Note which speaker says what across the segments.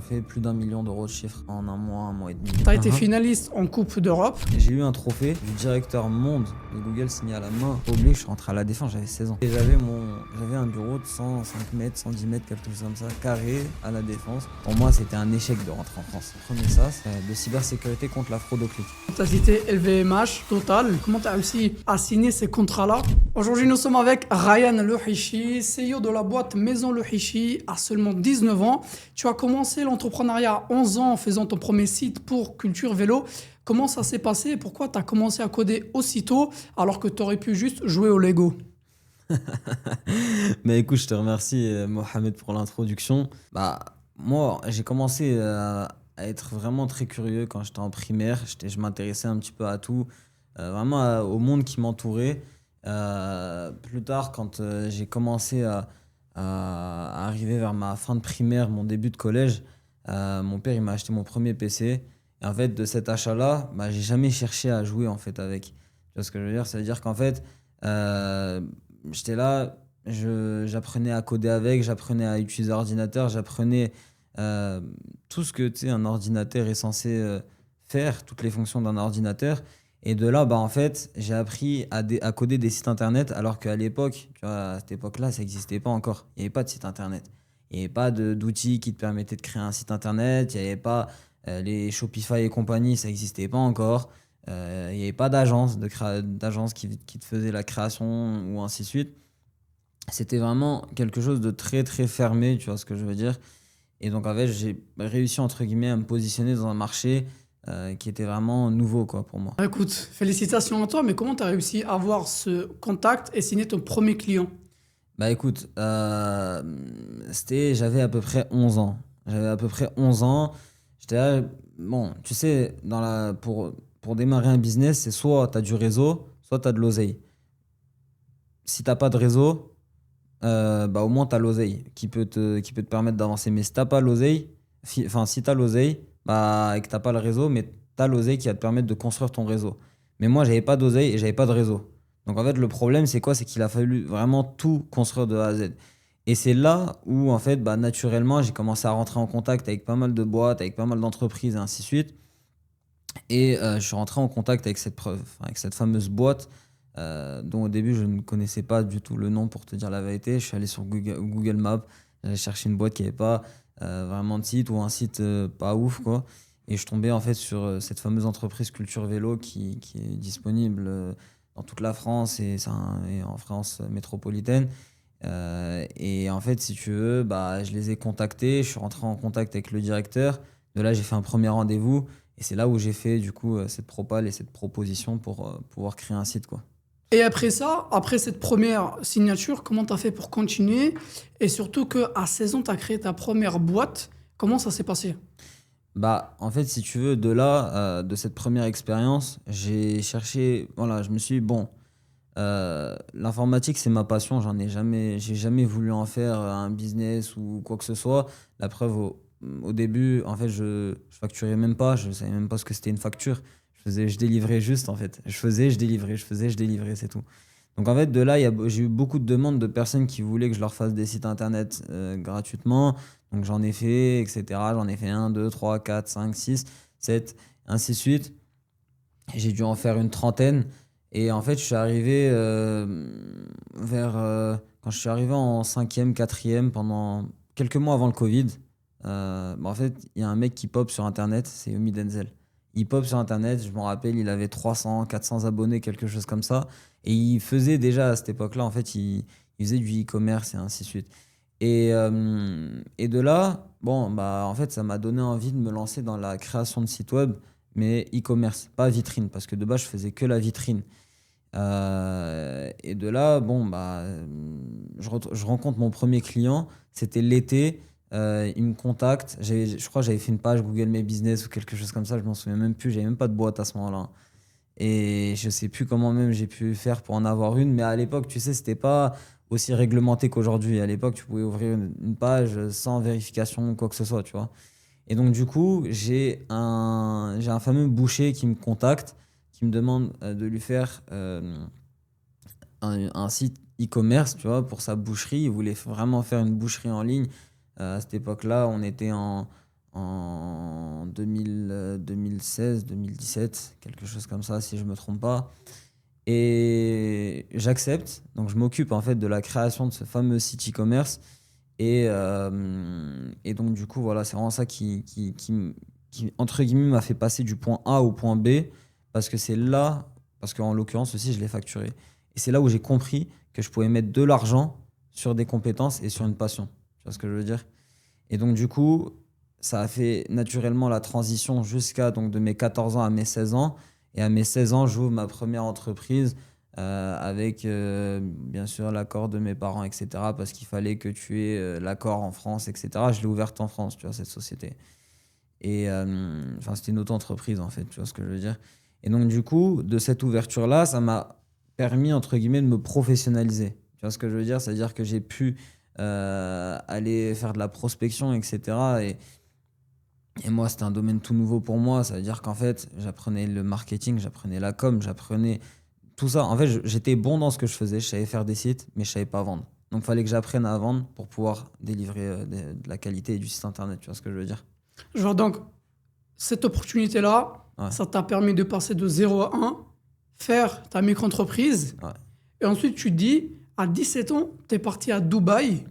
Speaker 1: fait plus d'1 million d'euros de chiffre en un mois et demi.
Speaker 2: Tu as été finaliste en Coupe d'Europe.
Speaker 1: J'ai eu un trophée du directeur monde de Google signé à la main. Oublié, je suis rentré à la Défense, j'avais 16 ans. Et j'avais un bureau de 105 mètres, 110 mètres, quelque chose comme ça, carré à la Défense. Pour moi, c'était un échec de rentrer en France. Premier SAS de cybersécurité contre la fraude au clic.
Speaker 2: Tu as cité LVMH, Total. Comment tu as réussi à signer ces contrats-là? Aujourd'hui, nous sommes avec Ryan Louhichi, CEO de la boîte Maison Louhichi, à seulement 19 ans. Tu as commencé l'entrepreneuriat à 11 ans en faisant ton premier site pour Culture Vélo. Comment ça s'est passé et pourquoi tu as commencé à coder aussitôt alors que tu aurais pu juste jouer au Lego?
Speaker 1: Mais écoute, je te remercie Mohamed pour l'introduction. Moi, j'ai commencé à être vraiment très curieux quand j'étais en primaire. Je m'intéressais un petit peu à tout, vraiment au monde qui m'entourait. Plus tard, quand j'ai commencé à arriver vers ma fin de primaire, mon début de collège, mon père il m'a acheté mon premier PC. Et en fait, de cet achat-là, j'ai jamais cherché à jouer en fait avec. Tu vois ce que je veux dire? Ça veut dire qu'en fait, euh, j'étais là, j'apprenais à coder avec, j'apprenais à utiliser l'ordinateur, j'apprenais euh, tout ce que tu sais, un ordinateur est censé faire, toutes les fonctions d'un ordinateur. Et de là, en fait, j'ai appris à coder des sites internet, alors qu'à l'époque, tu vois, à cette époque-là, ça n'existait pas encore. Il n'y avait pas de site internet. Il n'y avait pas d'outils qui te permettaient de créer un site internet. Il n'y avait pas les Shopify et compagnie, ça n'existait pas encore. Il n'y avait pas d'agence qui te faisait la création ou ainsi de suite. C'était vraiment quelque chose de très très fermé, tu vois ce que je veux dire. Et donc en fait, j'ai réussi entre guillemets à me positionner dans un marché qui était vraiment nouveau quoi pour moi.
Speaker 2: Écoute, félicitations à toi, mais comment tu as réussi à avoir ce contact et signer ton premier client?
Speaker 1: Écoute, j'avais à peu près 11 ans. J'avais à peu près 11 ans. J'étais là, bon, tu sais, pour démarrer un business, c'est soit tu as du réseau, soit tu as de l'oseille. Si t'as pas de réseau, au moins tu as l'oseille qui peut te permettre d'avancer. Mais si t'as pas l'oseille, si tu as l'oseille, et que t'as pas le réseau, mais tu as l'oseille qui va te permettre de construire ton réseau. Mais moi, j'avais pas d'oseille et j'avais pas de réseau. Donc en fait, le problème, c'est quoi? C'est qu'il a fallu vraiment tout construire de A à Z. Et c'est là où, en fait, naturellement, j'ai commencé à rentrer en contact avec pas mal de boîtes, avec pas mal d'entreprises et ainsi de suite. Et je suis rentré en contact avec cette fameuse boîte dont au début je ne connaissais pas du tout le nom pour te dire la vérité. Je suis allé sur Google Maps, j'ai cherché une boîte qui n'avait pas vraiment de site ou un site pas ouf quoi. Et je suis tombé en fait sur cette fameuse entreprise Culture Vélo qui est disponible dans toute la France et en France métropolitaine. Et en fait, si tu veux, je les ai contactés, je suis rentré en contact avec le directeur. De là, j'ai fait un premier rendez-vous. Et c'est là où j'ai fait du coup cette propale et cette proposition pour pouvoir créer un site quoi.
Speaker 2: Et après ça, après cette première signature, comment tu as fait pour continuer? Et surtout qu'à 16 ans, tu as créé ta première boîte. Comment ça s'est passé?
Speaker 1: En fait, si tu veux, de là, de cette première expérience, j'ai cherché, voilà, je me suis dit, bon, l'informatique, c'est ma passion, j'ai jamais voulu en faire un business ou quoi que ce soit. La preuve, au début, en fait, je facturais même pas, je savais même pas ce que c'était une facture. Je délivrais juste, en fait. Je délivrais, je délivrais, c'est tout. Donc, en fait, de là, j'ai eu beaucoup de demandes de personnes qui voulaient que je leur fasse des sites internet gratuitement. Donc, j'en ai fait, etc. J'en ai fait un 2 3 4 5 6 7 ainsi de suite. J'ai dû en faire une trentaine. Et en fait, je suis arrivé quand je suis arrivé en cinquième, quatrième, pendant quelques mois avant le Covid, en fait, il y a un mec qui pop sur Internet, c'est Yomi Denzel. Il pop sur Internet, je me rappelle, il avait 300, 400 abonnés, quelque chose comme ça. Et il faisait déjà à cette époque-là, en fait, il faisait du e-commerce et ainsi de suite. Et de là, en fait, ça m'a donné envie de me lancer dans la création de sites web, mais e-commerce, pas vitrine, parce que de base, je faisais que la vitrine. Et de là, je rencontre mon premier client, c'était l'été, il me contacte, je crois que j'avais fait une page Google My Business ou quelque chose comme ça, je m'en souviens même plus, j'avais même pas de boîte à ce moment-là. Et je sais plus comment même j'ai pu faire pour en avoir une, mais à l'époque, tu sais, c'était pas aussi réglementé qu'aujourd'hui. À l'époque, tu pouvais ouvrir une page sans vérification ou quoi que ce soit, tu vois. Et donc, du coup, j'ai un fameux boucher qui me contacte, qui me demande de lui faire un site e-commerce, tu vois, pour sa boucherie. Il voulait vraiment faire une boucherie en ligne. À cette époque-là, on était en 2016, 2017, quelque chose comme ça, si je me trompe pas. Et j'accepte. Donc, je m'occupe en fait de la création de ce fameux site e-commerce. Et donc, du coup, voilà, c'est vraiment ça qui, entre guillemets, m'a fait passer du point A au point B. Parce que c'est là, parce qu'en l'occurrence aussi, je l'ai facturé. Et c'est là où j'ai compris que je pouvais mettre de l'argent sur des compétences et sur une passion. Tu vois ce que je veux dire? Et donc, du coup, ça a fait naturellement la transition jusqu'à donc de mes 14 ans à mes 16 ans. Et à mes 16 ans, j'ouvre ma première entreprise avec bien sûr l'accord de mes parents, etc. Parce qu'il fallait que tu aies l'accord en France, etc. Je l'ai ouverte en France, tu vois, cette société. Et enfin, c'était une auto-entreprise en fait, tu vois ce que je veux dire. Et donc, du coup, de cette ouverture-là, ça m'a permis, entre guillemets, de me professionnaliser. Tu vois ce que je veux dire? C'est-à-dire que j'ai pu aller faire de la prospection, etc. Et moi, c'était un domaine tout nouveau pour moi. Ça veut dire qu'en fait, j'apprenais le marketing, j'apprenais la com, j'apprenais tout ça. En fait, j'étais bon dans ce que je faisais. Je savais faire des sites, mais je savais pas vendre. Donc, il fallait que j'apprenne à vendre pour pouvoir délivrer de la qualité et du site internet. Tu vois ce que je veux dire?
Speaker 2: Je vois donc cette opportunité-là,
Speaker 1: Ouais,
Speaker 2: ça t'a permis de passer de 0 à 1, faire ta micro-entreprise.
Speaker 1: ouais,
Speaker 2: Et ensuite, tu te dis, à 17 ans, tu es parti à Dubaï.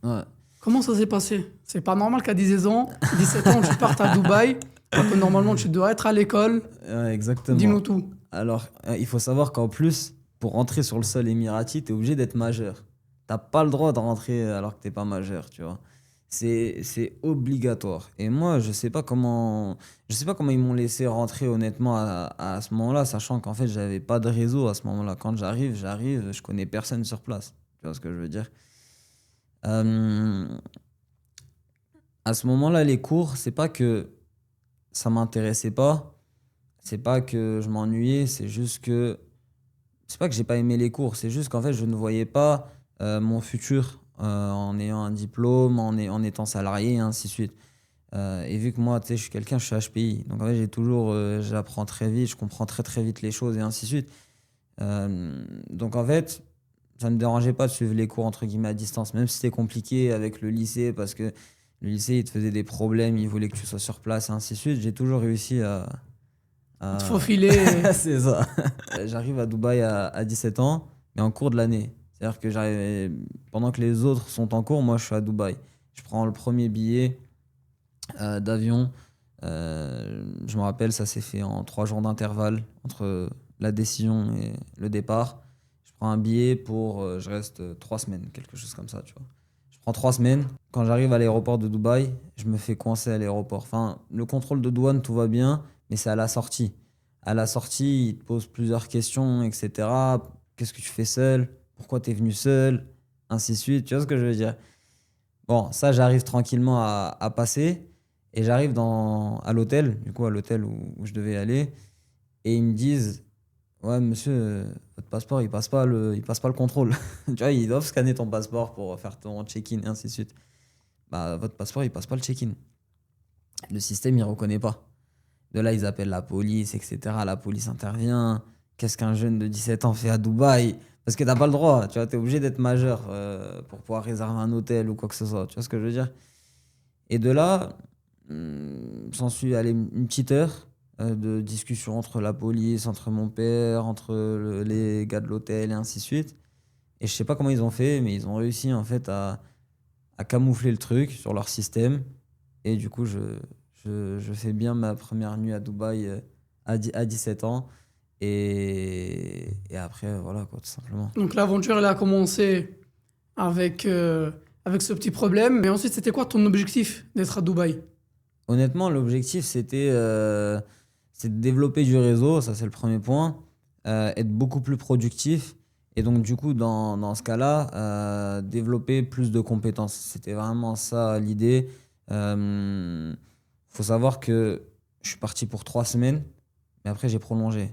Speaker 1: ouais.
Speaker 2: Comment ça s'est passé? C'est pas normal qu'à 17 ans, tu partes à Dubaï, alors que normalement, tu dois être à l'école.
Speaker 1: Ouais, exactement.
Speaker 2: Dis-nous tout.
Speaker 1: Alors, il faut savoir qu'en plus, pour rentrer sur le sol émirati, tu es obligé d'être majeur. T'as pas le droit de rentrer alors que t'es pas majeur, tu vois. C'est obligatoire. Et moi, je sais pas comment ils m'ont laissé rentrer honnêtement à ce moment-là, sachant qu'en fait, j'avais pas de réseau à ce moment-là. Quand j'arrive, je connais personne sur place. Tu vois ce que je veux dire? Euh, à ce moment-là, les cours, c'est pas que ça m'intéressait pas, c'est pas que je m'ennuyais, c'est pas que j'ai pas aimé les cours, c'est juste qu'en fait, je ne voyais pas mon futur en ayant un diplôme, en étant salarié, et ainsi de suite. Et vu que moi, tu sais, je suis HPI, donc en fait, j'apprends très vite, je comprends très très vite les choses et ainsi de suite. Donc en fait, ça ne me dérangeait pas de suivre les cours entre guillemets à distance, même si c'était compliqué avec le lycée, parce que le lycée, il te faisait des problèmes, il voulait que tu sois sur place et ainsi de suite. J'ai toujours réussi
Speaker 2: Te
Speaker 1: à...
Speaker 2: faufiler.
Speaker 1: C'est ça. J'arrive à Dubaï à 17 ans, mais en cours de l'année. C'est-à-dire que pendant que les autres sont en cours, moi je suis à Dubaï. Je prends le premier billet d'avion. Je me rappelle, ça s'est fait en 3 jours d'intervalle entre la décision et le départ. Je prends un billet pour, je reste 3 semaines, quelque chose comme ça, tu vois. Je prends 3 semaines. Quand j'arrive à l'aéroport de Dubaï, je me fais coincer à l'aéroport. Enfin, le contrôle de douane, tout va bien, mais c'est à la sortie. À la sortie, il te pose plusieurs questions, etc. Qu'est-ce que tu fais seul? Pourquoi tu es venu seul? Ainsi de suite. Tu vois ce que je veux dire? Bon, ça, j'arrive tranquillement à passer. Et j'arrive à l'hôtel, du coup, à l'hôtel où je devais aller. Et ils me disent, ouais, monsieur, votre passeport, il passe pas le contrôle. Tu vois, ils doivent scanner ton passeport pour faire ton check-in et ainsi de suite. Bah, votre passeport, il passe pas le check-in. Le système, il reconnaît pas. De là, ils appellent la police, etc. La police intervient. Qu'est-ce qu'un jeune de 17 ans fait à Dubaï? Parce que t'as pas le droit, tu vois, t'es obligé d'être majeur pour pouvoir réserver un hôtel ou quoi que ce soit. Tu vois ce que je veux dire? Et de là, s'ensuit allez, une petite heure de discussion entre la police, entre mon père, entre les gars de l'hôtel et ainsi de suite. Et je sais pas comment ils ont fait, mais ils ont réussi en fait à camoufler le truc sur leur système. Et du coup, je fais bien ma première nuit à Dubaï à 17 ans. Et après, voilà, quoi, tout simplement.
Speaker 2: Donc l'aventure, elle a commencé avec ce petit problème. Mais ensuite, c'était quoi ton objectif d'être à Dubaï?
Speaker 1: Honnêtement, l'objectif, c'est de développer du réseau, ça c'est le premier point, être beaucoup plus productif. Et donc, du coup, dans ce cas-là, développer plus de compétences. C'était vraiment ça l'idée. Faut savoir que je suis parti pour 3 semaines, mais après, j'ai prolongé.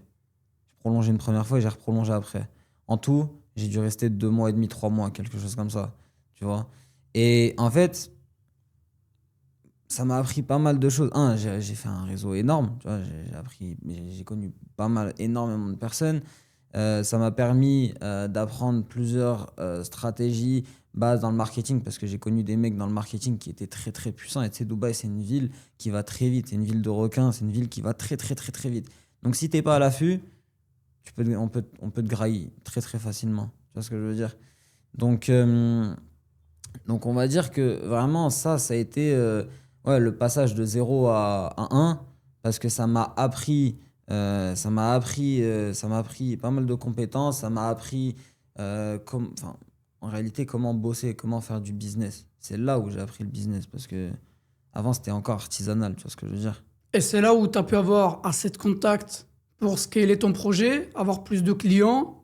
Speaker 1: J'ai prolongé une première fois et j'ai reprolongé après. En tout, j'ai dû rester 2 mois et demi, 3 mois, quelque chose comme ça. Tu vois? Et en fait, ça m'a appris pas mal de choses. J'ai fait un réseau énorme, tu vois, j'ai connu pas mal, énormément de personnes. Ça m'a permis d'apprendre plusieurs stratégies bases dans le marketing parce que j'ai connu des mecs dans le marketing qui étaient très très puissants. Et tu sais, Dubaï, c'est une ville qui va très vite. C'est une ville de requins. C'est une ville qui va très très très très vite. Donc si t'es pas à l'affût, on peut te grailler très très facilement. Tu vois ce que je veux dire? Donc, donc on va dire que vraiment ça a été ouais, le passage de 0 à 1 parce que ça m'a appris pas mal de compétences, ça m'a appris enfin, en réalité comment bosser, comment faire du business. C'est là où j'ai appris le business parce que avant c'était encore artisanal, tu vois ce que je veux dire?
Speaker 2: Et c'est là où tu as pu avoir assez de contacts pour scaler ton projet, avoir plus de clients.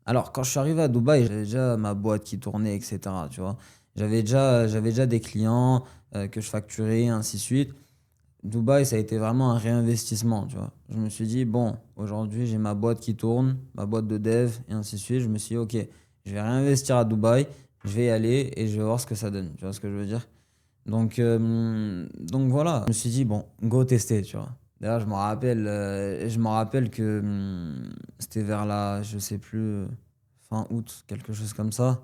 Speaker 1: Alors, quand je suis arrivé à Dubaï, j'avais déjà ma boîte qui tournait, etc. Tu vois, j'avais déjà des clients que je facturais, ainsi de suite. Dubaï, ça a été vraiment un réinvestissement, tu vois. Je me suis dit, bon, aujourd'hui, j'ai ma boîte qui tourne, ma boîte de dev, et ainsi de suite. Je me suis dit, ok, je vais réinvestir à Dubaï, je vais y aller et je vais voir ce que ça donne. Tu vois ce que je veux dire? Donc voilà, je me suis dit, bon, go tester, tu vois. D'ailleurs, je me rappelle que c'était vers la, je sais plus, fin août, quelque chose comme ça.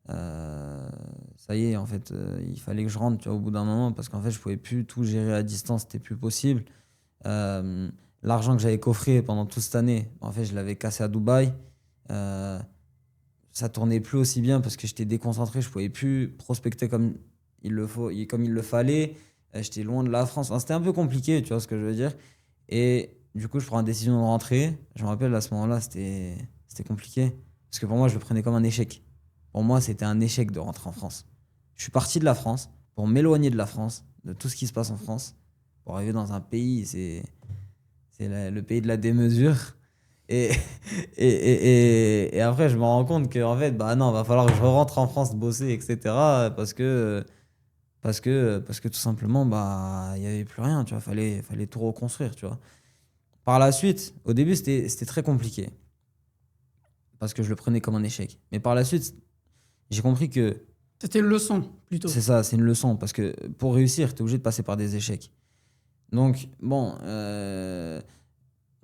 Speaker 1: Ça y est, en fait, il fallait que je rentre, tu vois, au bout d'un moment, parce qu'en fait, je pouvais plus tout gérer à distance, c'était plus possible. Euh, L'argent que j'avais coffré pendant toute cette année, en fait, je l'avais cassé à Dubaï. Euh, Ça tournait plus aussi bien parce que j'étais déconcentré, je pouvais plus prospecter comme il le fallait. J'étais loin de la France. Enfin, c'était un peu compliqué, tu vois ce que je veux dire. Et du coup, je prends la décision de rentrer. Je me rappelle à ce moment-là, c'était compliqué. Parce que pour moi, je le prenais comme un échec. Pour moi, c'était un échec de rentrer en France. Je suis parti de la France pour m'éloigner de la France, de tout ce qui se passe en France, pour arriver dans un pays, c'est le pays de la démesure. Et, et après, je me rends compte que en fait, bah non, va falloir que je rentre en France bosser, etc. Parce que tout simplement, bah, il n'y avait plus rien, tu vois. Fallait tout reconstruire, tu vois. Par la suite, au début, c'était très compliqué parce que je le prenais comme un échec. Mais par la suite, j'ai compris que
Speaker 2: C'était une leçon, plutôt.
Speaker 1: c'est ça, c'est une leçon parce que pour réussir, tu es obligé de passer par des échecs. Donc, bon,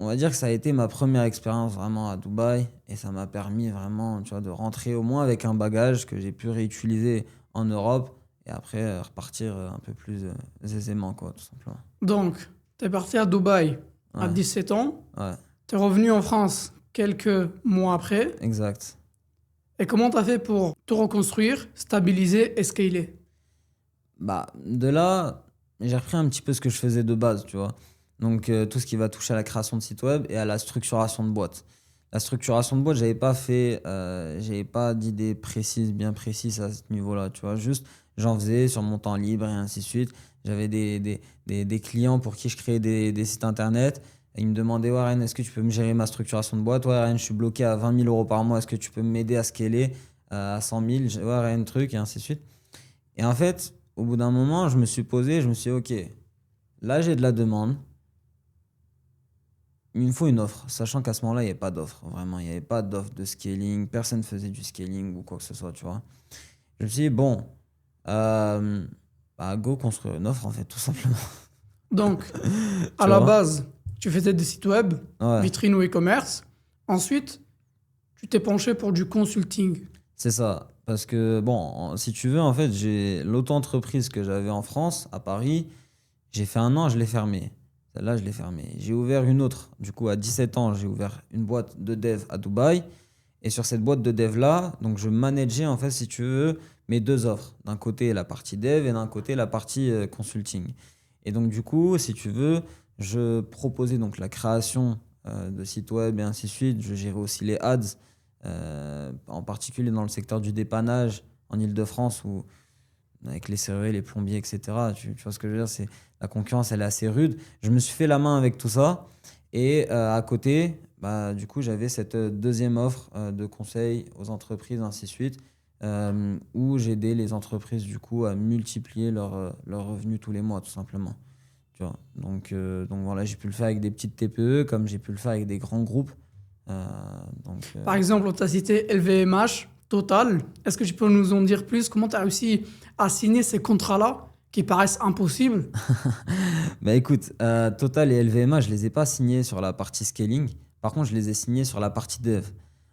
Speaker 1: on va dire que ça a été ma première expérience vraiment à Dubaï et ça m'a permis vraiment, tu vois, de rentrer au moins avec un bagage que j'ai pu réutiliser en Europe et après repartir un peu plus aisément, quoi, tout simplement.
Speaker 2: Donc, tu es parti à Dubaï à
Speaker 1: Ouais,
Speaker 2: 17 ans.
Speaker 1: ouais,
Speaker 2: Tu es revenu en France quelques mois après.
Speaker 1: exact.
Speaker 2: Et comment tu as fait pour te reconstruire, stabiliser et scaler?
Speaker 1: Bah, de là, j'ai repris un petit peu ce que je faisais de base, tu vois. Donc, tout ce qui va toucher à la création de site web et à la structuration de boîte. La structuration de boîte, j'avais pas d'idée précise, bien précise à ce niveau-là, tu vois. Juste, j'en faisais sur mon temps libre et ainsi de suite. J'avais des clients pour qui je créais des sites internet. Et ils me demandaient, ouais, Ryan, est-ce que tu peux me gérer ma structuration de boîte? Ouais, Ryan, je suis bloqué à 20 000 euros par mois. Est-ce que tu peux m'aider à scaler à 100 000? Ouais, Ryan, truc, et ainsi de suite. Et en fait, au bout d'un moment, je me suis posé, je me suis dit, ok, là j'ai de la demande, il me faut une offre. Sachant qu'à ce moment-là, il n'y avait pas d'offre. Vraiment, il n'y avait pas d'offre de scaling, personne ne faisait du scaling ou quoi que ce soit, tu vois. Je me suis dit, bon, euh, bah, go construire une offre en fait, tout simplement.
Speaker 2: Donc, à
Speaker 1: Tu
Speaker 2: la
Speaker 1: vois?
Speaker 2: base, tu faisais des sites web,
Speaker 1: Ouais,
Speaker 2: vitrine ou e-commerce. Ensuite, tu t'es penché pour du consulting.
Speaker 1: c'est ça. Parce que, bon, si tu veux, en fait, j'ai l'auto-entreprise que j'avais en France, à Paris, j'ai fait 1 an, je l'ai fermée. Celle-là, je l'ai fermée. J'ai ouvert une autre. Du coup, à 17 ans, j'ai ouvert une boîte de dev à Dubaï. Et sur cette boîte de dev-là, donc je manageais, en fait, si tu veux, mes deux offres. D'un côté, la partie dev et d'un côté, la partie consulting. Et donc, du coup, si tu veux, je proposais donc la création de sites web et ainsi de suite. Je gérais aussi les ads, en particulier dans le secteur du dépannage en Île-de-France où avec les serruriers, les plombiers, etc. Tu vois ce que je veux dire? La concurrence, elle est assez rude. Je me suis fait la main avec tout ça. Et à côté, bah, du coup, j'avais cette deuxième offre de conseil aux entreprises, ainsi de suite, où j'aidais les entreprises, du coup, à multiplier leurs revenus tous les mois, tout simplement. Tu vois? Donc voilà, j'ai pu le faire avec des petites TPE, comme j'ai pu le faire avec des grands groupes. Euh, donc,
Speaker 2: Par exemple, tu as cité LVMH, Total. Est-ce que tu peux nous en dire plus? Comment tu as réussi à signer ces contrats-là qui paraissent impossibles?
Speaker 1: bah écoute, Total et LVMH, je les ai pas signés sur la partie scaling Par contre, je les ai signés sur la partie dev.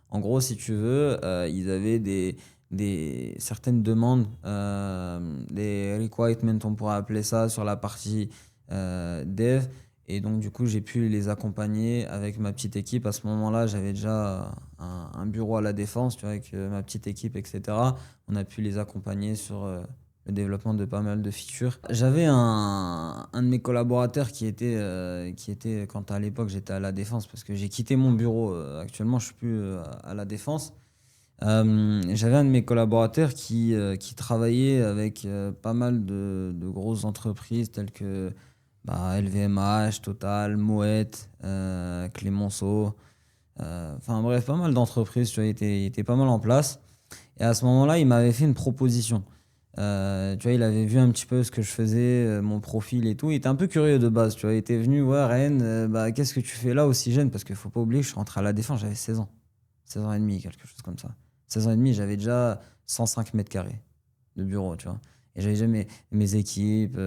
Speaker 1: En gros, si tu veux, ils avaient certaines demandes, des requirements, on pourrait appeler ça, sur la partie dev. Et donc, du coup, j'ai pu les accompagner avec ma petite équipe. À ce moment-là, j'avais déjà un bureau à la Défense, tu vois, avec ma petite équipe, etc. On a pu les accompagner sur le développement de pas mal de features. J'avais un de mes collaborateurs qui était quand à l'époque j'étais à la Défense, parce que j'ai quitté mon bureau. Actuellement, je suis plus à la Défense. J'avais un de mes collaborateurs qui travaillait avec pas mal de grosses entreprises telles que LVMH, Total, Moët, Clémenceau. Enfin bref, pas mal d'entreprises, tu vois, il était pas mal en place. Et à ce moment-là, il m'avait fait une proposition. Tu vois, il avait vu un petit peu ce que je faisais, mon profil et tout. Il était un peu curieux de base, tu vois. Il était venu, ouais, Ryan, qu'est-ce que tu fais là aussi jeune? Parce qu'il faut pas oublier que je suis rentré à la Défense, j'avais 16 ans. 16 ans et demi, quelque chose comme ça. 16 ans et demi, j'avais déjà 105 mètres carrés de bureau, tu vois. Et j'avais déjà mes équipes.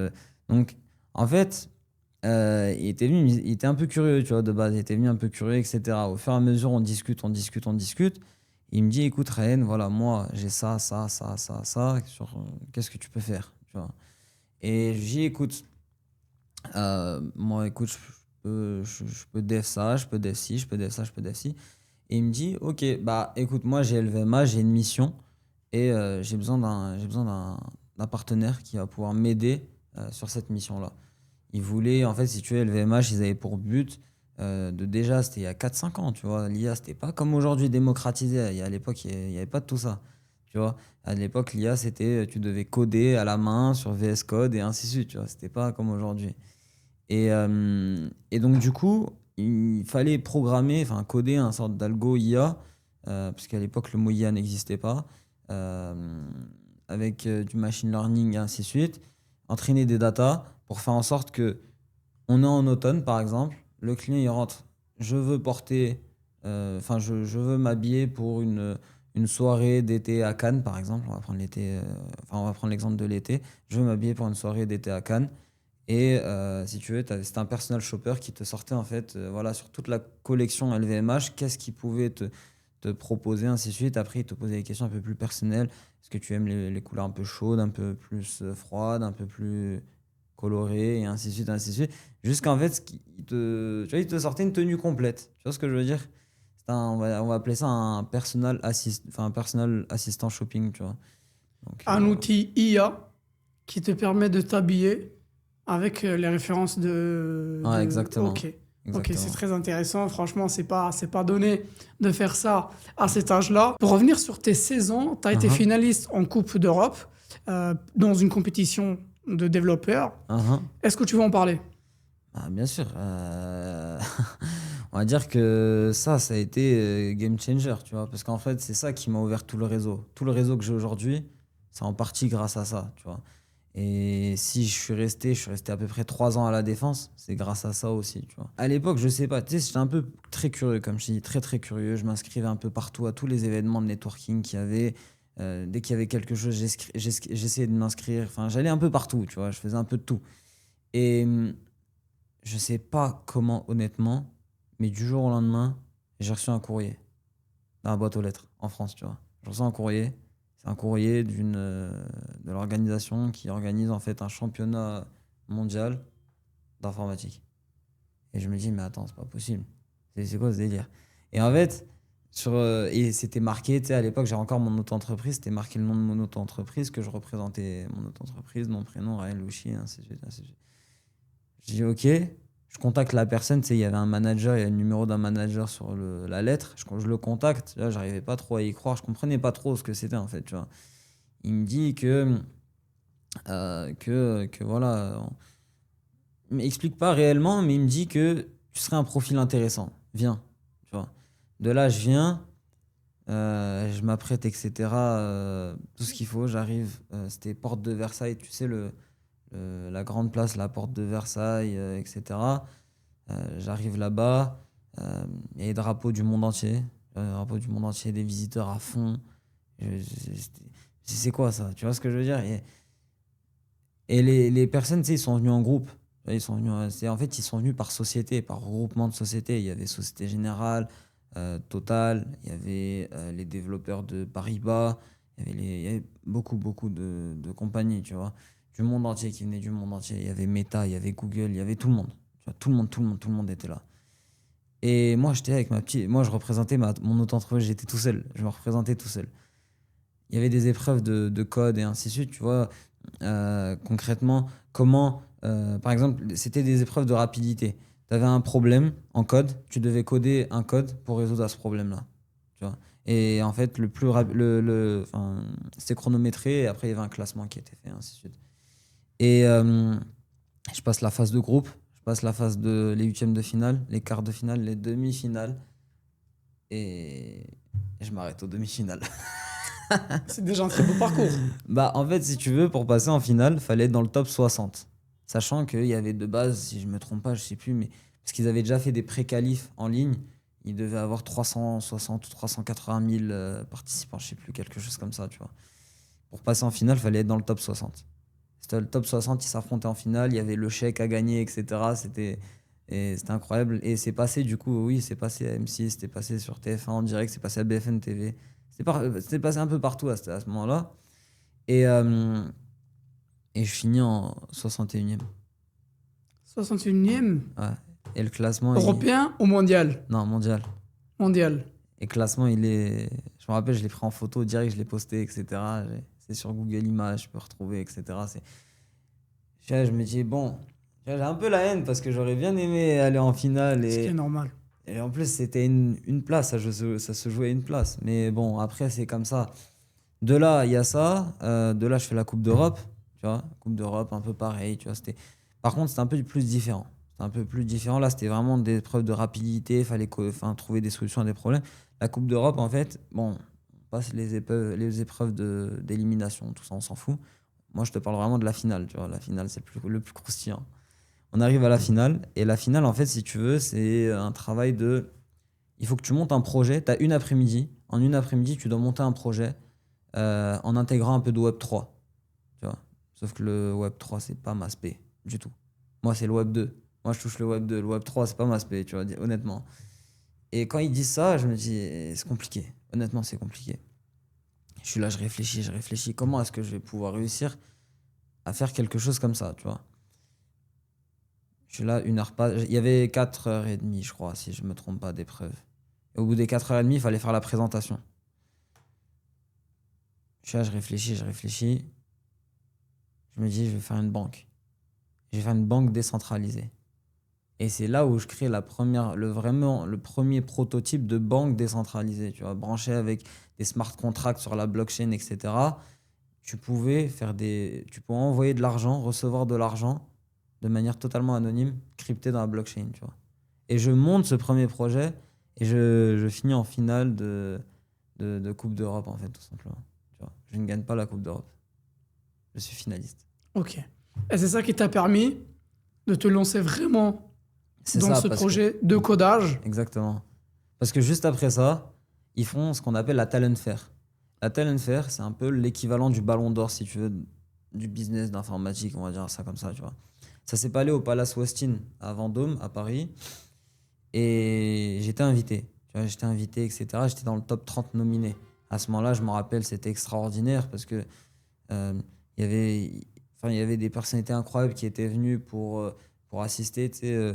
Speaker 1: Donc, en fait, il était venu, il était un peu curieux, tu vois, de base. Il était venu un peu curieux, etc. Au fur et à mesure, on discute, on discute, on discute. Il me dit, écoute, Ryan, voilà, moi, j'ai ça, ça, ça, ça, ça. Qu'est-ce que tu peux faire, tu vois? Et je dis, écoute, moi, écoute, je peux dev ça, je peux dev ci, je peux dev ça, je peux dev ci. Et il me dit, ok, bah écoute, moi j'ai LVMH, j'ai une mission et j'ai besoin d'un partenaire qui va pouvoir m'aider sur cette mission-là. Ils voulaient, en fait, si tu veux, LVMH, ils avaient pour but déjà, c'était il y a 4 5 ans, tu vois. L'IA, c'était pas comme aujourd'hui démocratisé. À l'époque, il n'y avait pas de tout ça, tu vois. À l'époque, l'IA, c'était, tu devais coder à la main sur VS Code et ainsi de suite, tu vois. C'était pas comme aujourd'hui. Et donc, du coup, il fallait programmer, enfin coder un sorte d'algo IA, parce qu'à l'époque, le mot IA n'existait pas, euh, avec du machine learning et ainsi de suite, entraîner des datas pour faire en sorte que, on est en automne, par exemple, le client, il rentre, je veux porter, enfin, je veux m'habiller pour une soirée d'été à Cannes, par exemple, on va prendre on va prendre l'exemple de l'été, je veux m'habiller pour une soirée d'été à Cannes. Et si tu veux, c'était un personal shopper qui te sortait en fait, voilà, sur toute la collection LVMH, qu'est-ce qu'il pouvait te proposer, ainsi de suite. Après, il te posait des questions un peu plus personnelles. Est-ce que tu aimes les couleurs un peu chaudes, un peu plus froides, un peu plus colorées, et ainsi de suite, ainsi de suite. Jusqu'en fait, tu vois, il te sortait une tenue complète. Tu vois ce que je veux dire? On va appeler ça un personal assistant shopping, tu vois. Donc,
Speaker 2: Un outil IA qui te permet de t'habiller avec les références
Speaker 1: ouais, exactement.
Speaker 2: Ok. Ok, c'est
Speaker 1: Exactement.
Speaker 2: très intéressant. Franchement, c'est pas donné de faire ça à cet âge-là. Pour revenir sur tes saisons, tu as été
Speaker 1: Uhum,
Speaker 2: finaliste en Coupe d'Europe dans une compétition de développeurs.
Speaker 1: uhum.
Speaker 2: Est-ce que tu veux en parler?
Speaker 1: Ah, bien sûr. On va dire que ça a été game changer, tu vois. Parce qu'en fait, c'est ça qui m'a ouvert tout le réseau. Tout le réseau que j'ai aujourd'hui, c'est en partie grâce à ça, tu vois. Et si je suis resté à peu près 3 ans à la Défense, c'est grâce à ça aussi, tu vois. À l'époque, je sais pas, tu sais, j'étais un peu très curieux, comme je dis, très très curieux. Je m'inscrivais un peu partout à tous les événements de networking qu'il y avait. Dès qu'il y avait quelque chose, j'essayais de m'inscrire. Enfin, j'allais un peu partout, tu vois. Je faisais un peu de tout. Et je sais pas comment, honnêtement, mais du jour au lendemain, j'ai reçu un courrier dans la boîte aux lettres en France, tu vois. Je reçois un courrier. C'est un courrier de l'organisation qui organise en fait un championnat mondial d'informatique. Et je me dis, mais attends, c'est pas possible. C'est quoi ce délire? Et en fait, et c'était marqué, tu sais, à l'époque, j'ai encore mon auto-entreprise, c'était marqué le nom de mon auto-entreprise, que je représentais mon auto-entreprise, nom, prénom, Ryan Louchi, ainsi de suite, ainsi de suite. Je dis ok, je contacte la personne, tu sais, il y avait un manager, il y a le numéro d'un manager sur la lettre, je le contacte, là, j'arrivais pas trop à y croire, je comprenais pas trop ce que c'était en fait, tu vois. Il me dit que voilà, il m'explique pas réellement, mais il me dit que tu serais un profil intéressant, viens, tu vois. De là, je viens, je m'apprête, etc. Tout ce qu'il faut, j'arrive, c'était porte de Versailles, tu sais, la grande place, la porte de Versailles, etc. J'arrive là-bas, il y a les drapeaux du monde entier, drapeaux du monde entier, des visiteurs à fond. C'est quoi ça? Tu vois ce que je veux dire? Et les personnes, tu sais, ils sont venus en groupe. Ils sont venus, en fait, ils sont venus par société, par regroupement de sociétés. Il y avait Société Générale, Total, il y avait les développeurs de Paribas, il y avait beaucoup, beaucoup de compagnies, tu vois, du monde entier qui venaient du monde entier. Il y avait Meta, il y avait Google, il y avait tout le monde. Tu vois, tout le monde était là. Et moi, j'étais avec ma petite. Moi, je représentais mon auto-entreprise, j'étais tout seul. Je me représentais tout seul. Il y avait des épreuves de code et ainsi de suite, tu vois. Concrètement, comment, par exemple, c'était des épreuves de rapidité. Tu avais un problème en code, tu devais coder un code pour résoudre ce problème-là. Tu vois. Et en fait, enfin, c'était chronométré et après, il y avait un classement qui était fait, ainsi de suite. Et je passe la phase de groupe, je passe la phase de les huitièmes de finale, les quarts de finale, les demi-finales. Et je m'arrête aux demi-finales.
Speaker 2: C'est déjà un très beau parcours.
Speaker 1: Bah, en fait, si tu veux, pour passer en finale, fallait être dans le top 60. Sachant qu'il y avait de base, si je me trompe pas, je sais plus, mais parce qu'ils avaient déjà fait des pré-qualifs en ligne, ils devaient avoir 360 ou 380 000 participants, je sais plus, quelque chose comme ça, tu vois. Pour passer en finale, fallait être dans le top 60. C'était le top 60, ils s'affrontaient en finale, il y avait le chèque à gagner, etc. C'était incroyable. Et c'est passé, du coup, oui, c'est passé à M6, c'était passé sur TF1 en direct, c'est passé à BFM TV. C'était passé un peu partout à ce moment-là. Et, euh, et je finis en 61e.
Speaker 2: 61e.
Speaker 1: Ouais. Et le classement,
Speaker 2: Européen ou mondial?
Speaker 1: non, mondial.
Speaker 2: Mondial.
Speaker 1: Et le classement, il est. Je me rappelle, je l'ai pris en photo direct, je l'ai posté, etc. C'est sur Google Images, je peux retrouver, etc. Je me dis, bon, j'ai un peu la haine parce que j'aurais bien aimé aller en finale.
Speaker 2: Ce qui est normal.
Speaker 1: Et en plus, c'était une place, ça se jouait à une place. Mais bon, après, c'est comme ça. De là, il y a ça. De là, je fais la Coupe d'Europe. Tu vois, Coupe d'Europe, un peu pareil. Tu vois, par contre, c'était un peu plus différent. C'était un peu plus différent. Là, c'était vraiment des preuves de rapidité. Il fallait trouver des solutions à des problèmes. La Coupe d'Europe, en fait, bon, on passe les épreuves d'élimination. Tout ça, on s'en fout. Moi, je te parle vraiment de la finale. Tu vois, la finale, c'est le plus croustillant. On arrive à la finale. Et la finale, en fait, si tu veux, c'est un travail de. Il faut que tu montes un projet. Tu as une après-midi. En une après-midi, tu dois monter un projet en intégrant un peu de Web3. Tu vois. Sauf que le Web3, c'est pas ma spé du tout. Moi, c'est le Web2. Moi, je touche le Web2. Le Web3, c'est pas ma spé, tu vois, honnêtement. Et quand ils disent ça, je me dis, c'est compliqué. Honnêtement, c'est compliqué. Je suis là, je réfléchis. Comment est-ce que je vais pouvoir réussir à faire quelque chose comme ça, tu vois. Je suis là, 1 heure pas. Il y avait 4h30, je crois, si je me trompe pas, d'épreuve. Et au bout des 4h30, il fallait faire la présentation. Je suis là, je réfléchis. Je me dis, je vais faire une banque. Je vais faire une banque décentralisée. Et c'est là où je crée le premier prototype de banque décentralisée, tu vois, branché avec des smart contracts sur la blockchain, etc. Tu pouvais envoyer de l'argent, recevoir de l'argent de manière totalement anonyme, cryptée dans la blockchain, tu vois. Et je monte ce premier projet et je finis en finale de Coupe d'Europe, en fait, tout simplement. Tu vois. Je ne gagne pas la Coupe d'Europe. Je suis finaliste.
Speaker 2: Ok. Et c'est ça qui t'a permis de te lancer vraiment dans ce projet de codage.
Speaker 1: Exactement. Parce que juste après ça, ils font ce qu'on appelle la Talent Fair. La Talent Fair, c'est un peu l'équivalent du Ballon d'Or, si tu veux, du business d'informatique, on va dire ça comme ça, tu vois. Ça s'est passé au Palace Westin à Vendôme, à Paris. Et j'étais invité. Tu vois, j'étais invité, etc. J'étais dans le top 30 nominés. À ce moment-là, je me rappelle, c'était extraordinaire parce que il y avait des personnalités incroyables qui étaient venues pour assister, tu sais,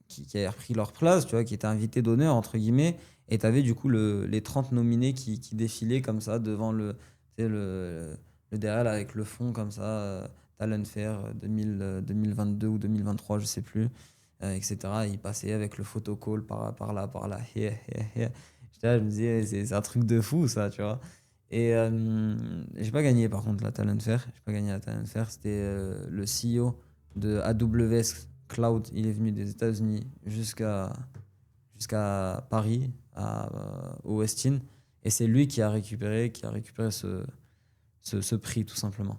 Speaker 1: qui avaient repris leur place, tu vois, qui étaient invités d'honneur, entre guillemets. Et tu avais du coup les 30 nominés qui défilaient comme ça devant tu sais, le derrière là, avec le fond comme ça, Talent Fair 2022 ou 2023, je sais plus, etc. Ils passaient avec le photocall par là, par là. J'étais là, je me disais, c'est un truc de fou ça, tu vois. Et j'ai pas gagné par contre la Talent Fair. J'ai pas gagné la Talent Fair. C'était le CEO de AWS Cloud. Il est venu des États-Unis jusqu'à Paris, au Westin. Et c'est lui qui a récupéré ce prix tout simplement.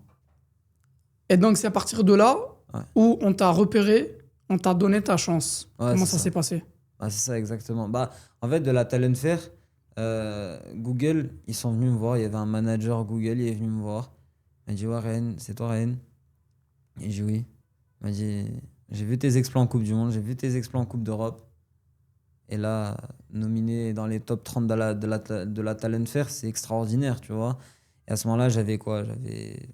Speaker 2: Et donc c'est à partir de là
Speaker 1: Ouais.
Speaker 2: où on t'a repéré, on t'a donné ta chance.
Speaker 1: Ouais,
Speaker 2: Comment
Speaker 1: c'est
Speaker 2: ça
Speaker 1: ça.
Speaker 2: s'est passé?
Speaker 1: Ah, c'est ça exactement. Bah, en fait, de la Talent Fair, Google, ils sont venus me voir. Il y avait un manager Google, il est venu me voir. Il m'a dit, ouais, Ryan, c'est toi, Ryan? Et j'ai dit oui. Il m'a dit, j'ai vu tes exploits en Coupe du Monde, j'ai vu tes exploits en Coupe d'Europe. Et là, nominé dans les top 30 de la Talent Fair, c'est extraordinaire, tu vois. Et à ce moment-là, j'avais quoi? J'avais,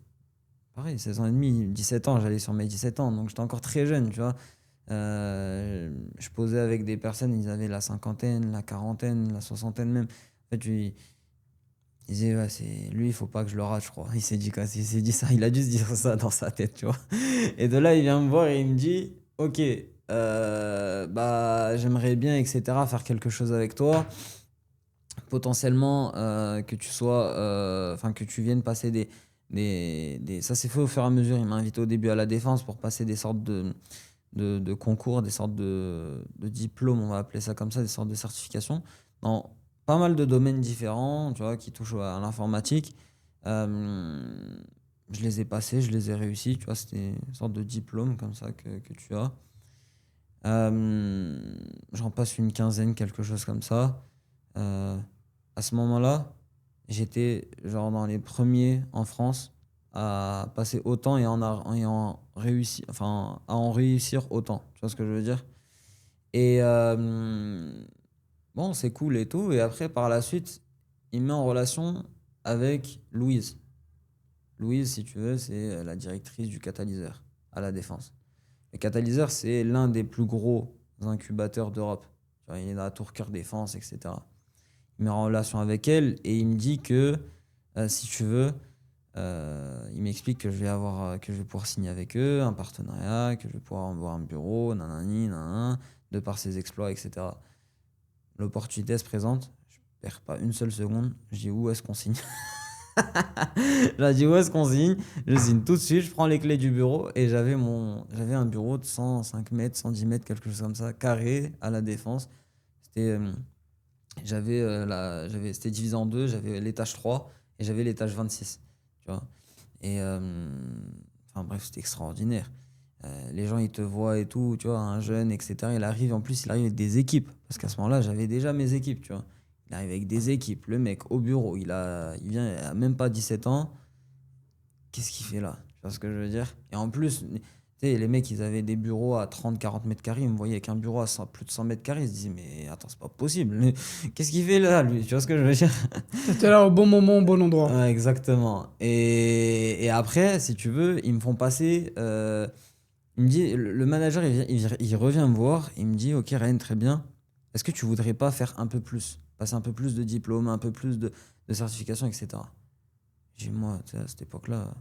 Speaker 1: pareil, 16 ans et demi, 17 ans, j'allais sur mes 17 ans, donc j'étais encore très jeune, tu vois. Je posais avec des personnes, ils avaient la cinquantaine, la quarantaine, la soixantaine même. En fait, il disait, ouais, c'est lui, il faut pas que je le rate, je crois. Il s'est dit quoi? Il s'est dit ça, il a dû se dire ça dans sa tête, tu vois. Et de là, il vient me voir et il me dit, ok, bah, j'aimerais bien, etc., faire quelque chose avec toi. Potentiellement, que tu sois, enfin, que tu viennes passer ça s'est fait au fur et à mesure. Il m'a invité au début à la Défense pour passer des sortes de concours, des sortes de diplômes, on va appeler ça comme ça, des sortes de certifications, dans pas mal de domaines différents, tu vois, qui touchent à l'informatique. Euh, je les ai passés, je les ai réussis, tu vois, c'était une sorte de diplôme comme ça que tu as. Euh, J'en passe une quinzaine, quelque chose comme ça. Euh, à ce moment-là, j'étais genre dans les premiers en France à passer autant et en réussi, enfin, à en réussir autant. Tu vois ce que je veux dire? Et bon, c'est cool et tout. Et après, par la suite, il me met en relation avec Louise. Louise, si tu veux, c'est la directrice du Catalyseur à la Défense. Le Catalyseur, c'est l'un des plus gros incubateurs d'Europe. Tu vois, il est dans la Tour Cœur Défense, etc. Il me met en relation avec elle et il me dit que, si tu veux, il m'explique que je vais pouvoir signer avec eux un partenariat, que je vais pouvoir avoir un bureau, nanani, nanana, de par ses exploits, etc. L'opportunité se présente, je perds pas une seule seconde, je dis où est-ce qu'on signe? J'ai dit où est-ce qu'on signe? Je signe tout de suite, je prends les clés du bureau et j'avais un bureau de 105 mètres, 110 mètres, quelque chose comme ça, carré à la Défense. C'était, c'était divisé en deux, j'avais l'étage 3 et j'avais l'étage 26, tu vois. Et enfin bref, c'était extraordinaire. Les gens, ils te voient et tout, tu vois, un jeune, etc. En plus, il arrive avec des équipes. Parce qu'à ce moment-là, j'avais déjà mes équipes, tu vois. Il arrive avec des équipes. Le mec, au bureau, il a même pas 17 ans. Qu'est-ce qu'il fait là? Tu vois ce que je veux dire? Et en plus, tu sais, les mecs, ils avaient des bureaux à 30-40 mètres carrés. Ils me voyaient avec un bureau à plus de 100 mètres carrés. Ils se disaient, mais attends, c'est pas possible. Qu'est-ce qu'il fait là, lui? Tu vois ce que je veux dire?
Speaker 2: T'étais là au bon moment, au bon endroit.
Speaker 1: Ouais, exactement. Et après, si tu veux, ils me font passer. Il me dit, le manager, il revient me voir. Il me dit, ok, Ryan, très bien. Est-ce que tu voudrais pas faire un peu plus? Passer un peu plus de diplômes, un peu plus de certifications, etc. J'ai dit, moi, tu sais, à cette époque-là,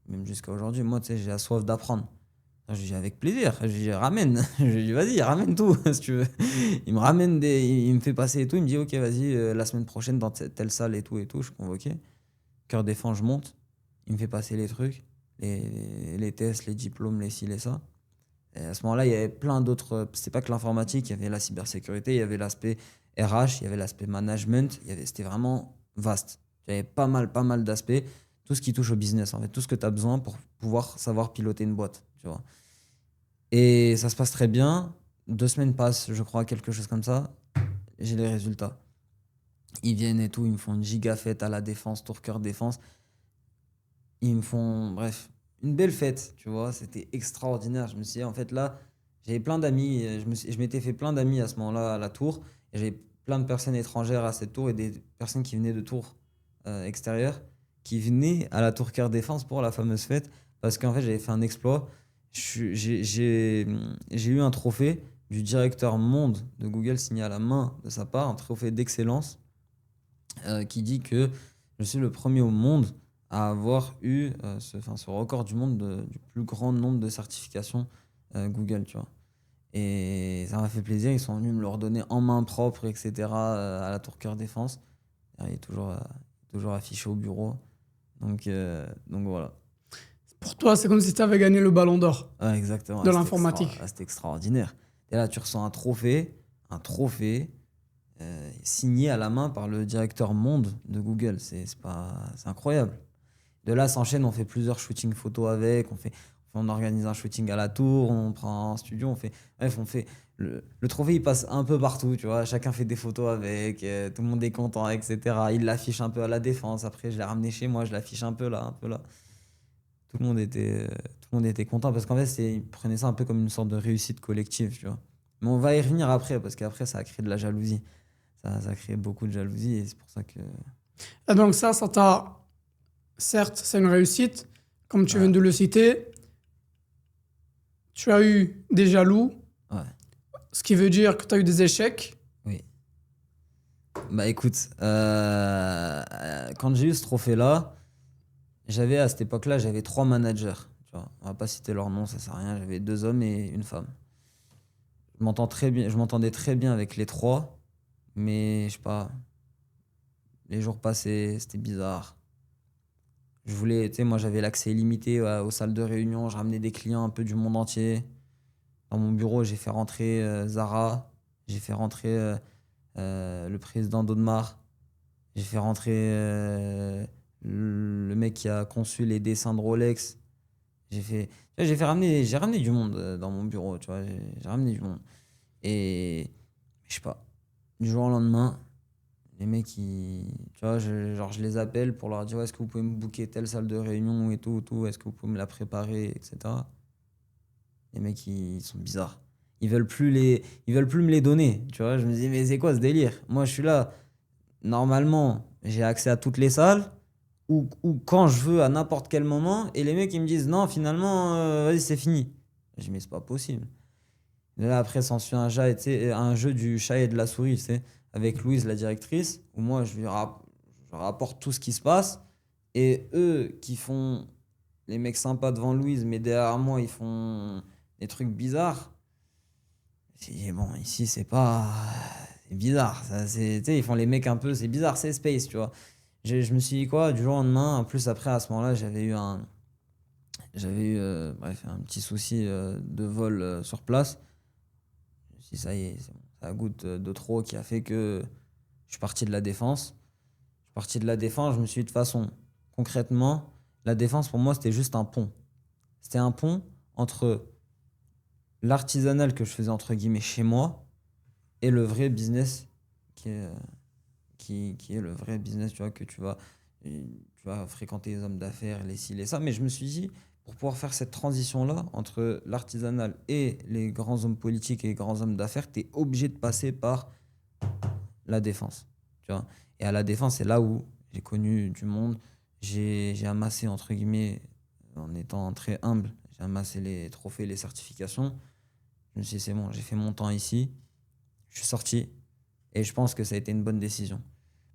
Speaker 1: même jusqu'à aujourd'hui, moi, tu sais, j'ai la soif d'apprendre. Je lui dis, avec plaisir. Je lui dis, ramène. Je lui dis, vas-y, ramène tout, si tu veux. Il me ramène il me fait passer et tout. Il me dit, ok, vas-y, la semaine prochaine, dans telle salle et tout, je suis convoqué. Cœur défense, je monte. Il me fait passer les trucs, les tests, les diplômes, les ci, les ça. Et à ce moment-là, il y avait plein d'autres. C'était pas que l'informatique, il y avait la cybersécurité, il y avait l'aspect RH, il y avait l'aspect management. C'était vraiment vaste. Il y avait pas mal d'aspects. Tout ce qui touche au business, en fait. Tout ce que tu as besoin pour pouvoir savoir piloter une boîte, tu vois. Et ça se passe très bien. 2 semaines passent, je crois, quelque chose comme ça. J'ai les résultats. Ils viennent et tout, ils me font une giga fête à la Défense, Tour Cœur Défense. Ils me font, bref, une belle fête, tu vois. C'était extraordinaire. Je me suis dit, en fait, là, j'avais plein d'amis. Je m'étais fait plein d'amis à ce moment-là à la Tour. Et j'avais plein de personnes étrangères à cette tour et des personnes qui venaient de tours extérieures, qui venaient à la Tour Cœur Défense pour la fameuse fête. Parce qu'en fait, j'avais fait un exploit. J'ai eu un trophée du directeur monde de Google signé à la main de sa part, un trophée d'excellence qui dit que je suis le premier au monde à avoir eu ce record du monde du plus grand nombre de certifications Google, tu vois. Et ça m'a fait plaisir, ils sont venus me le redonner en main propre, etc. À la Tour Cœur Défense. Il est toujours affiché au bureau. Donc voilà.
Speaker 2: Pour toi, c'est comme si tu avais gagné le ballon d'or
Speaker 1: Ouais, exactement.
Speaker 2: de l'informatique.
Speaker 1: C'était extraordinaire. Et là, tu ressens un trophée signé à la main par le directeur monde de Google. C'est incroyable. De là, s'enchaîne, on fait plusieurs shootings photos avec, on organise un shooting à la tour, on prend un studio, bref, le trophée, il passe un peu partout, tu vois, chacun fait des photos avec, tout le monde est content, etc. Il l'affiche un peu à la Défense, après je l'ai ramené chez moi, je l'affiche un peu là, un peu là. tout le monde était content parce qu'en fait, ils prenaient ça un peu comme une sorte de réussite collective, tu vois. Mais on va y revenir après parce qu'après, ça a créé de la jalousie. Ça a créé beaucoup de jalousie et c'est pour ça que.
Speaker 2: Et donc ça t'a... Certes, c'est une réussite, comme tu
Speaker 1: Ouais,
Speaker 2: viens de le citer. Tu as eu des jaloux,
Speaker 1: ouais,
Speaker 2: ce qui veut dire que tu as eu des échecs.
Speaker 1: oui. Bah écoute, quand j'ai eu ce trophée-là, à cette époque-là, j'avais 3 managers. Tu vois. On va pas citer leur nom, ça sert à rien. J'avais 2 hommes et une femme. Je m'entendais très bien avec les 3, mais je sais pas, les jours passés, c'était bizarre. Je voulais, tu sais, moi j'avais l'accès illimité aux salles de réunion, je ramenais des clients un peu du monde entier. Dans mon bureau, j'ai fait rentrer Zara, j'ai fait rentrer le président d'Audemars, j'ai fait rentrer le mec qui a conçu les dessins de Rolex. J'ai ramené du monde dans mon bureau, tu vois, j'ai ramené du monde. Et je sais pas, du jour au lendemain, les mecs, tu vois, genre, je les appelle pour leur dire ouais, est-ce que vous pouvez me booker telle salle de réunion et tout, est-ce que vous pouvez me la préparer, etc. Les mecs, ils sont bizarres. Ils veulent plus me les donner, tu vois. Je me dis, mais c'est quoi ce délire? Moi, je suis là, normalement, j'ai accès à toutes les salles, ou quand je veux, à n'importe quel moment, et les mecs, ils me disent, non, finalement, vas-y, c'est fini. Je dis, mais c'est pas possible. Et là, après, s'ensuit tu sais, un jeu du chat et de la souris, tu sais, avec Louise, la directrice, où moi, je rapporte tout ce qui se passe. Et eux, qui font les mecs sympas devant Louise, mais derrière moi, ils font des trucs bizarres. J'ai dit, bon, ici, c'est pas. C'est bizarre. Tu sais, ils font les mecs un peu. C'est bizarre, c'est space, tu vois. Je me suis dit, quoi, du jour au lendemain, en plus, après, à ce moment-là, bref, un petit souci de vol sur place. Si ça y est, c'est bon. Ça a goutte de trop qui a fait que je suis parti de la défense. Je suis parti de la défense, je me suis dit de toute façon, concrètement, la défense pour moi c'était juste un pont. C'était un pont entre l'artisanal que je faisais entre guillemets chez moi et le vrai business qui est, qui est le vrai business, tu vois, que tu vas fréquenter les hommes d'affaires, les ci, les ça. Mais je me suis dit, pour pouvoir faire cette transition-là entre l'artisanal et les grands hommes politiques et les grands hommes d'affaires, tu es obligé de passer par la défense. Tu vois. Et à la défense, c'est là où j'ai connu du monde. J'ai amassé, entre guillemets, en étant très humble, j'ai amassé les trophées, les certifications. Je me suis dit, c'est bon, j'ai fait mon temps ici, je suis sorti, et je pense que ça a été une bonne décision.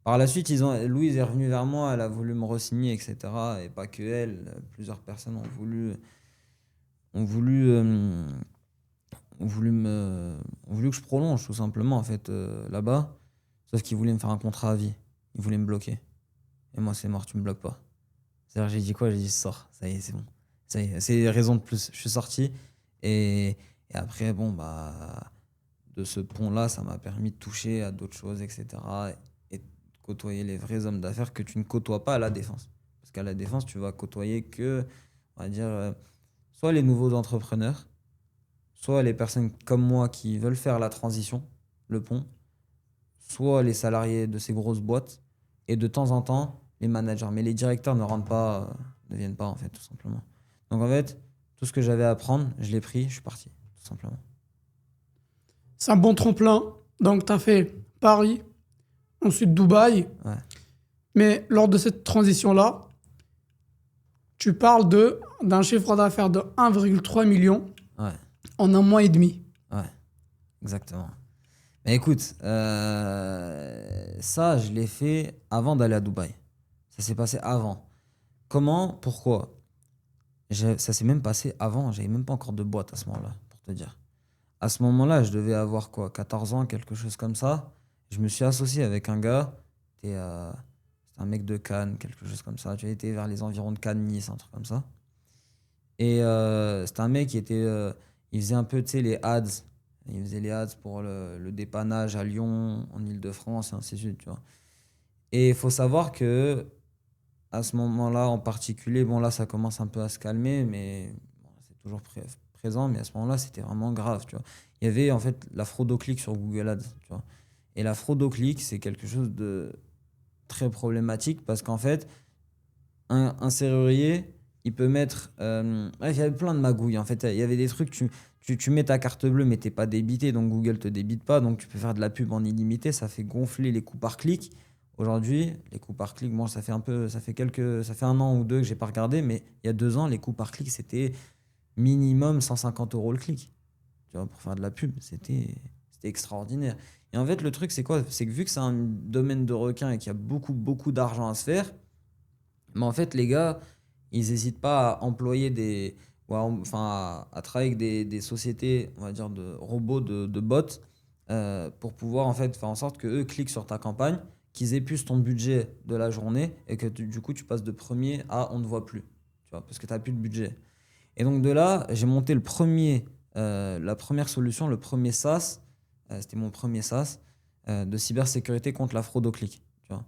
Speaker 1: Par la suite, Louise est revenue vers moi, elle a voulu me re-signer, etc. Et pas que elle, plusieurs personnes ont voulu, ont voulu que je prolonge tout simplement en fait là-bas. Sauf qu'ils voulaient me faire un contrat à vie, ils voulaient me bloquer. Et moi, c'est mort, tu me bloques pas. C'est-à-dire, j'ai dit quoi? J'ai dit sors, ça y est, c'est bon. Ça y est, c'est raison de plus. Je suis sorti et, et après, bon, bah, de ce pont-là, ça m'a permis de toucher à d'autres choses, etc. Et de côtoyer les vrais hommes d'affaires que tu ne côtoies pas à la défense. Parce qu'à la défense, tu vas côtoyer que, on va dire, soit les nouveaux entrepreneurs, soit les personnes comme moi qui veulent faire la transition, le pont, soit les salariés de ces grosses boîtes, et de temps en temps, les managers. Mais les directeurs ne rentrent pas, ne viennent pas, en fait, tout simplement. Donc, en fait, tout ce que j'avais à apprendre, je l'ai pris, je suis parti, tout simplement.
Speaker 2: C'est un bon tremplin. Donc, tu as fait Paris, ensuite Dubaï.
Speaker 1: Ouais,
Speaker 2: Mais lors de cette transition-là, tu parles d'un chiffre d'affaires de 1,3 million
Speaker 1: ouais,
Speaker 2: en un mois et demi.
Speaker 1: ouais, exactement. Mais écoute, ça, je l'ai fait avant d'aller à Dubaï. Ça s'est passé avant. Comment? Pourquoi? Ça s'est même passé avant, j'avais même pas encore de boîte à ce moment-là, pour te dire. À ce moment-là, je devais avoir quoi, 14 ans, quelque chose comme ça. Je me suis associé avec un gars, c'était un mec de Cannes, quelque chose comme ça. Tu été vers les environs de Cannes, Nice, un truc comme ça. Et c'était un mec il faisait un peu, tu sais, les ads. Il faisait les ads pour le dépannage à Lyon, en Île-de-France, et ainsi de suite, tu vois. Et il faut savoir que à ce moment-là en particulier, bon là ça commence un peu à se calmer, mais bon, c'est toujours présent, mais à ce moment-là c'était vraiment grave, tu vois. Il y avait en fait la fraude au clic sur Google Ads, tu vois. Et la fraude au clic, c'est quelque chose de très problématique parce qu'en fait, un serrurier, il peut mettre. Il y avait plein de magouilles. En fait, il y avait des trucs, tu mets ta carte bleue, mais t'es pas débité, donc Google te débite pas. Donc tu peux faire de la pub en illimité. Ça fait gonfler les coûts par clic. Aujourd'hui, les coûts par clic, bon, ça fait 1 an ou 2 que j'ai pas regardé, mais il y a 2 ans, les coûts par clic, c'était minimum 150 € le clic. Tu vois, pour faire de la pub, c'était extraordinaire. Et en fait, le truc, c'est quoi? C'est que vu que c'est un domaine de requin et qu'il y a beaucoup, beaucoup d'argent à se faire, mais en fait, les gars, ils n'hésitent pas à employer à travailler avec des sociétés, on va dire, de robots, de bots, pour pouvoir en fait faire en sorte que eux cliquent sur ta campagne, qu'ils épuisent ton budget de la journée et que du coup, tu passes de premier à on ne voit plus, tu vois, parce que tu n'as plus de budget. Et donc de là, j'ai monté la première solution, le premier SaaS, c'était mon premier SaaS, de cybersécurité contre la fraude au clic. Tu vois.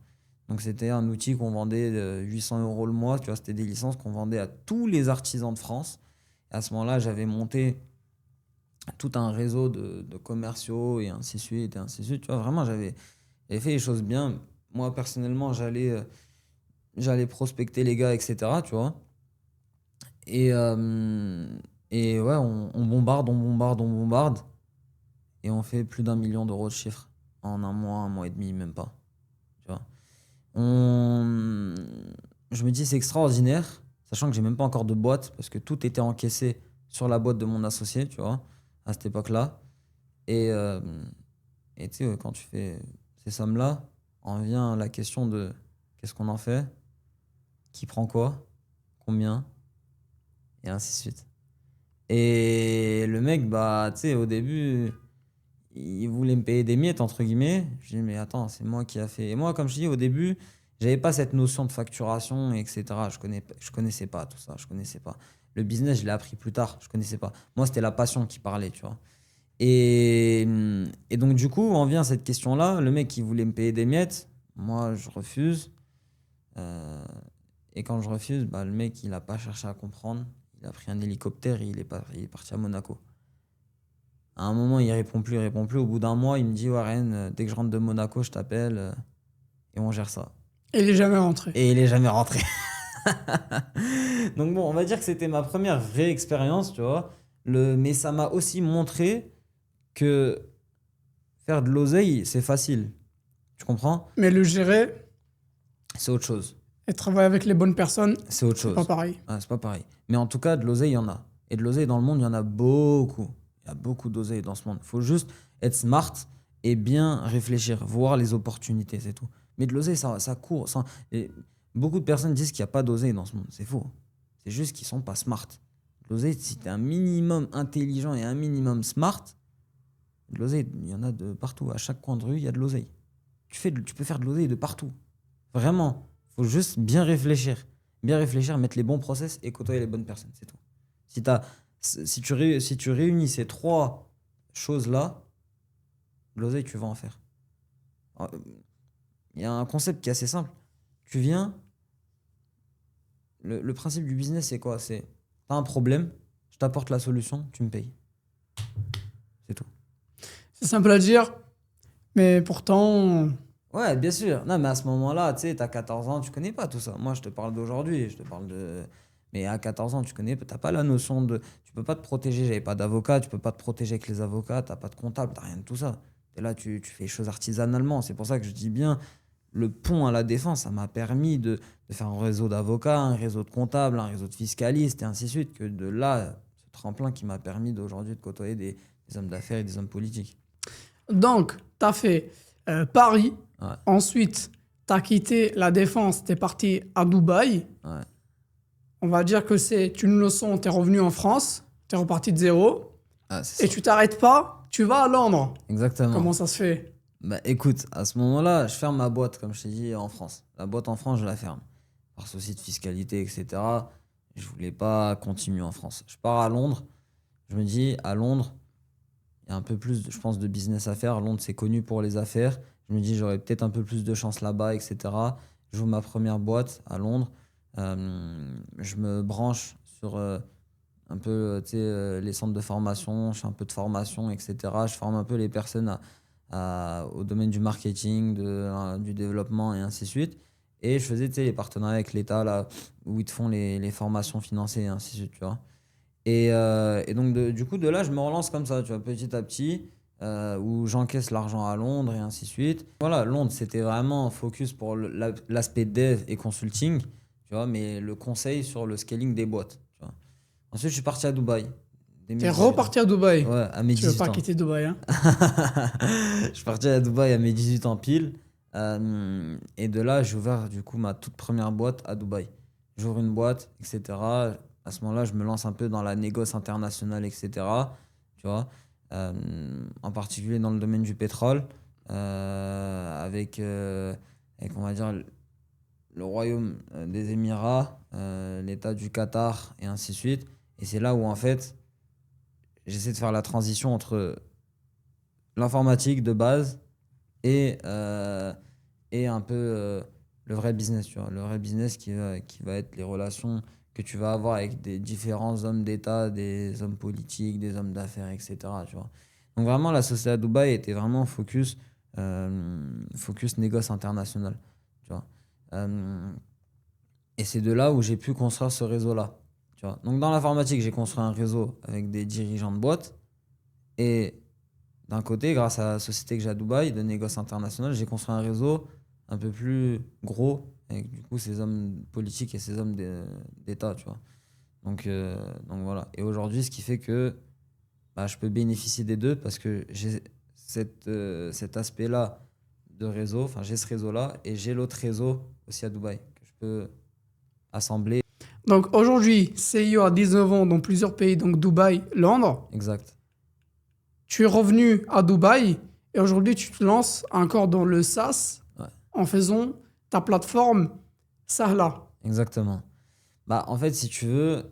Speaker 1: Donc c'était un outil qu'on vendait 800 € le mois, tu vois, c'était des licences qu'on vendait à tous les artisans de France. Et à ce moment-là, j'avais monté tout un réseau de commerciaux et ainsi de suite, et ainsi de suite. Tu vois, vraiment, j'avais fait les choses bien. Moi, personnellement, j'allais prospecter les gars, etc. Tu vois. Et, ouais, on bombarde, on bombarde, on bombarde. Et on fait plus d'1 million € de chiffre en 1 mois et demi, même pas. Tu vois. Je me dis, c'est extraordinaire, sachant que j'ai même pas encore de boîte, parce que tout était encaissé sur la boîte de mon associé, tu vois, à cette époque-là. Et, tu sais, quand tu fais ces sommes-là, en vient la question de qu'est-ce qu'on en fait, qui prend quoi, combien, et ainsi de suite. Et le mec, bah, tu sais, au début, il voulait me payer des miettes, entre guillemets. Je dis, mais attends, c'est moi qui a fait. Et moi, comme je dis, au début, j'avais pas cette notion de facturation, etc. Je connaissais pas tout ça, je connaissais pas. Le business, je l'ai appris plus tard, je connaissais pas. Moi, c'était la passion qui parlait, tu vois. Et, donc, du coup, on vient à cette question-là. Le mec, il voulait me payer des miettes. Moi, je refuse. Euh, et quand je refuse, bah, le mec, il a pas cherché à comprendre. Il a pris un hélicoptère et il est parti à Monaco. À un moment, il répond plus, il répond plus. Au bout d'un mois, il me dit, Warren, dès que je rentre de Monaco, je t'appelle et on gère ça.
Speaker 2: Et il est jamais rentré.
Speaker 1: Et il est jamais rentré. Donc bon, on va dire que c'était ma première vraie expérience, tu vois. Mais ça m'a aussi montré que faire de l'oseille, c'est facile. Tu comprends?
Speaker 2: Mais le gérer
Speaker 1: C'est autre chose.
Speaker 2: et travailler avec les bonnes personnes,
Speaker 1: C'est autre
Speaker 2: c'est
Speaker 1: chose.
Speaker 2: pas pareil.
Speaker 1: Ah, c'est pas pareil. Mais en tout cas, de l'oseille, il y en a. Et de l'oseille dans le monde, il y en a beaucoup. Il y a beaucoup d'oseille dans ce monde. Il faut juste être smart et bien réfléchir, voir les opportunités, c'est tout. Mais de l'oseille, ça court. Et beaucoup de personnes disent qu'il n'y a pas d'oseille dans ce monde. C'est faux. C'est juste qu'ils sont pas smart. De l'oseille, si tu es un minimum intelligent et un minimum smart, de l'oseille, il y en a de partout. À chaque coin de rue, il y a de l'oseille. Tu peux faire de l'oseille de partout. Vraiment. Il faut juste bien réfléchir. Bien réfléchir, mettre les bons process et côtoyer les bonnes personnes, c'est tout. Si tu réunis ces 3 choses-là, de l'oseille, tu vas en faire. Il y a un concept qui est assez simple. Tu viens, le principe du business, c'est quoi? C'est, t'as un problème, je t'apporte la solution, tu me payes. C'est tout.
Speaker 2: C'est simple à dire, mais pourtant,
Speaker 1: Ouais, bien sûr. Non, mais à ce moment-là, tu sais, t'as 14 ans, tu connais pas tout ça. Moi, je te parle d'aujourd'hui, je te parle de... Mais à 14 ans, t'as pas la notion de... Tu peux pas te protéger, j'avais pas d'avocat, tu peux pas te protéger avec les avocats, t'as pas de comptable, t'as rien de tout ça. Et là, tu fais les choses artisanalement. C'est pour ça que je dis bien, le pont à la défense, ça m'a permis de faire un réseau d'avocats, un réseau de comptables, un réseau de fiscalistes, et ainsi de suite, que de là, ce tremplin qui m'a permis d'aujourd'hui de côtoyer des hommes d'affaires et des hommes politiques.
Speaker 2: donc, t'as fait Paris,
Speaker 1: Ouais,
Speaker 2: ensuite, t'as quitté la défense, t'es parti à Dubaï.
Speaker 1: ouais.
Speaker 2: On va dire que c'est une leçon, t'es revenu en France, t'es reparti de zéro,
Speaker 1: Ah, c'est
Speaker 2: et
Speaker 1: ça.
Speaker 2: tu t'arrêtes pas, tu vas à Londres.
Speaker 1: Exactement.
Speaker 2: Comment ça se fait?
Speaker 1: Bah écoute, à ce moment-là, je ferme ma boîte, comme je t'ai dit, en France. La boîte en France, je la ferme. Par souci de fiscalité, etc. Je voulais pas continuer en France. Je pars à Londres. Je me dis, à Londres, il y a un peu plus, je pense, de business à faire. Londres, c'est connu pour les affaires. Je me dis, j'aurais peut-être un peu plus de chance là-bas, etc. J'ouvre ma première boîte à Londres. Je me branche sur un peu, tu sais, les centres de formation. Je fais un peu de formation, etc. Je forme un peu les personnes au domaine du marketing, du développement et ainsi de suite. Et je faisais, tu sais, les partenariats avec l'État, là, où ils te font les formations financées et ainsi de suite, tu vois. Et donc, du coup, de là, je me relance comme ça, tu vois, petit à petit, où j'encaisse l'argent à Londres et ainsi de suite. Voilà, Londres, c'était vraiment focus pour l'aspect dev et consulting, tu vois, mais le conseil sur le scaling des boîtes, tu vois. Ensuite, je suis parti à Dubaï, dès mes
Speaker 2: T'es
Speaker 1: 18 ans.
Speaker 2: reparti à Dubaï.
Speaker 1: Ouais, à mes
Speaker 2: Tu veux
Speaker 1: 18
Speaker 2: pas
Speaker 1: ans.
Speaker 2: quitter Dubaï, hein?
Speaker 1: Je suis parti à Dubaï à mes 18 ans pile. Et de là, j'ai ouvert du coup ma toute première boîte à Dubaï. J'ouvre une boîte, etc. À ce moment-là, je me lance un peu dans la négoce internationale, etc. Tu vois. En particulier dans le domaine du pétrole, avec, on va dire, le royaume des Émirats, l'État du Qatar, et ainsi de suite. Et c'est là où, en fait, j'essaie de faire la transition entre l'informatique de base et un peu le vrai business, tu vois. Le vrai business qui va être les relations que tu vas avoir avec des différents hommes d'État, des hommes politiques, des hommes d'affaires, etc. Tu vois. Donc vraiment, la société à Dubaï était vraiment focus négoce international, tu vois. Euh, et c'est de là où j'ai pu construire ce réseau-là, tu vois. Donc dans l'informatique, j'ai construit un réseau avec des dirigeants de boîtes et d'un côté, grâce à la société que j'ai à Dubaï, de négoce international, j'ai construit un réseau un peu plus gros avec du coup ces hommes politiques et ces hommes d'État, tu vois. Donc voilà. Et aujourd'hui, ce qui fait que bah, je peux bénéficier des deux parce que j'ai cet aspect-là de réseau, enfin j'ai ce réseau-là et j'ai l'autre réseau aussi à Dubaï que je peux assembler.
Speaker 2: Donc aujourd'hui, CEO à 19 ans dans plusieurs pays, donc Dubaï, Londres.
Speaker 1: Exact.
Speaker 2: Tu es revenu à Dubaï et aujourd'hui, tu te lances encore dans le SaaS
Speaker 1: Ouais,
Speaker 2: en faisant ta plateforme Sahla.
Speaker 1: exactement. Bah, en fait, si tu veux,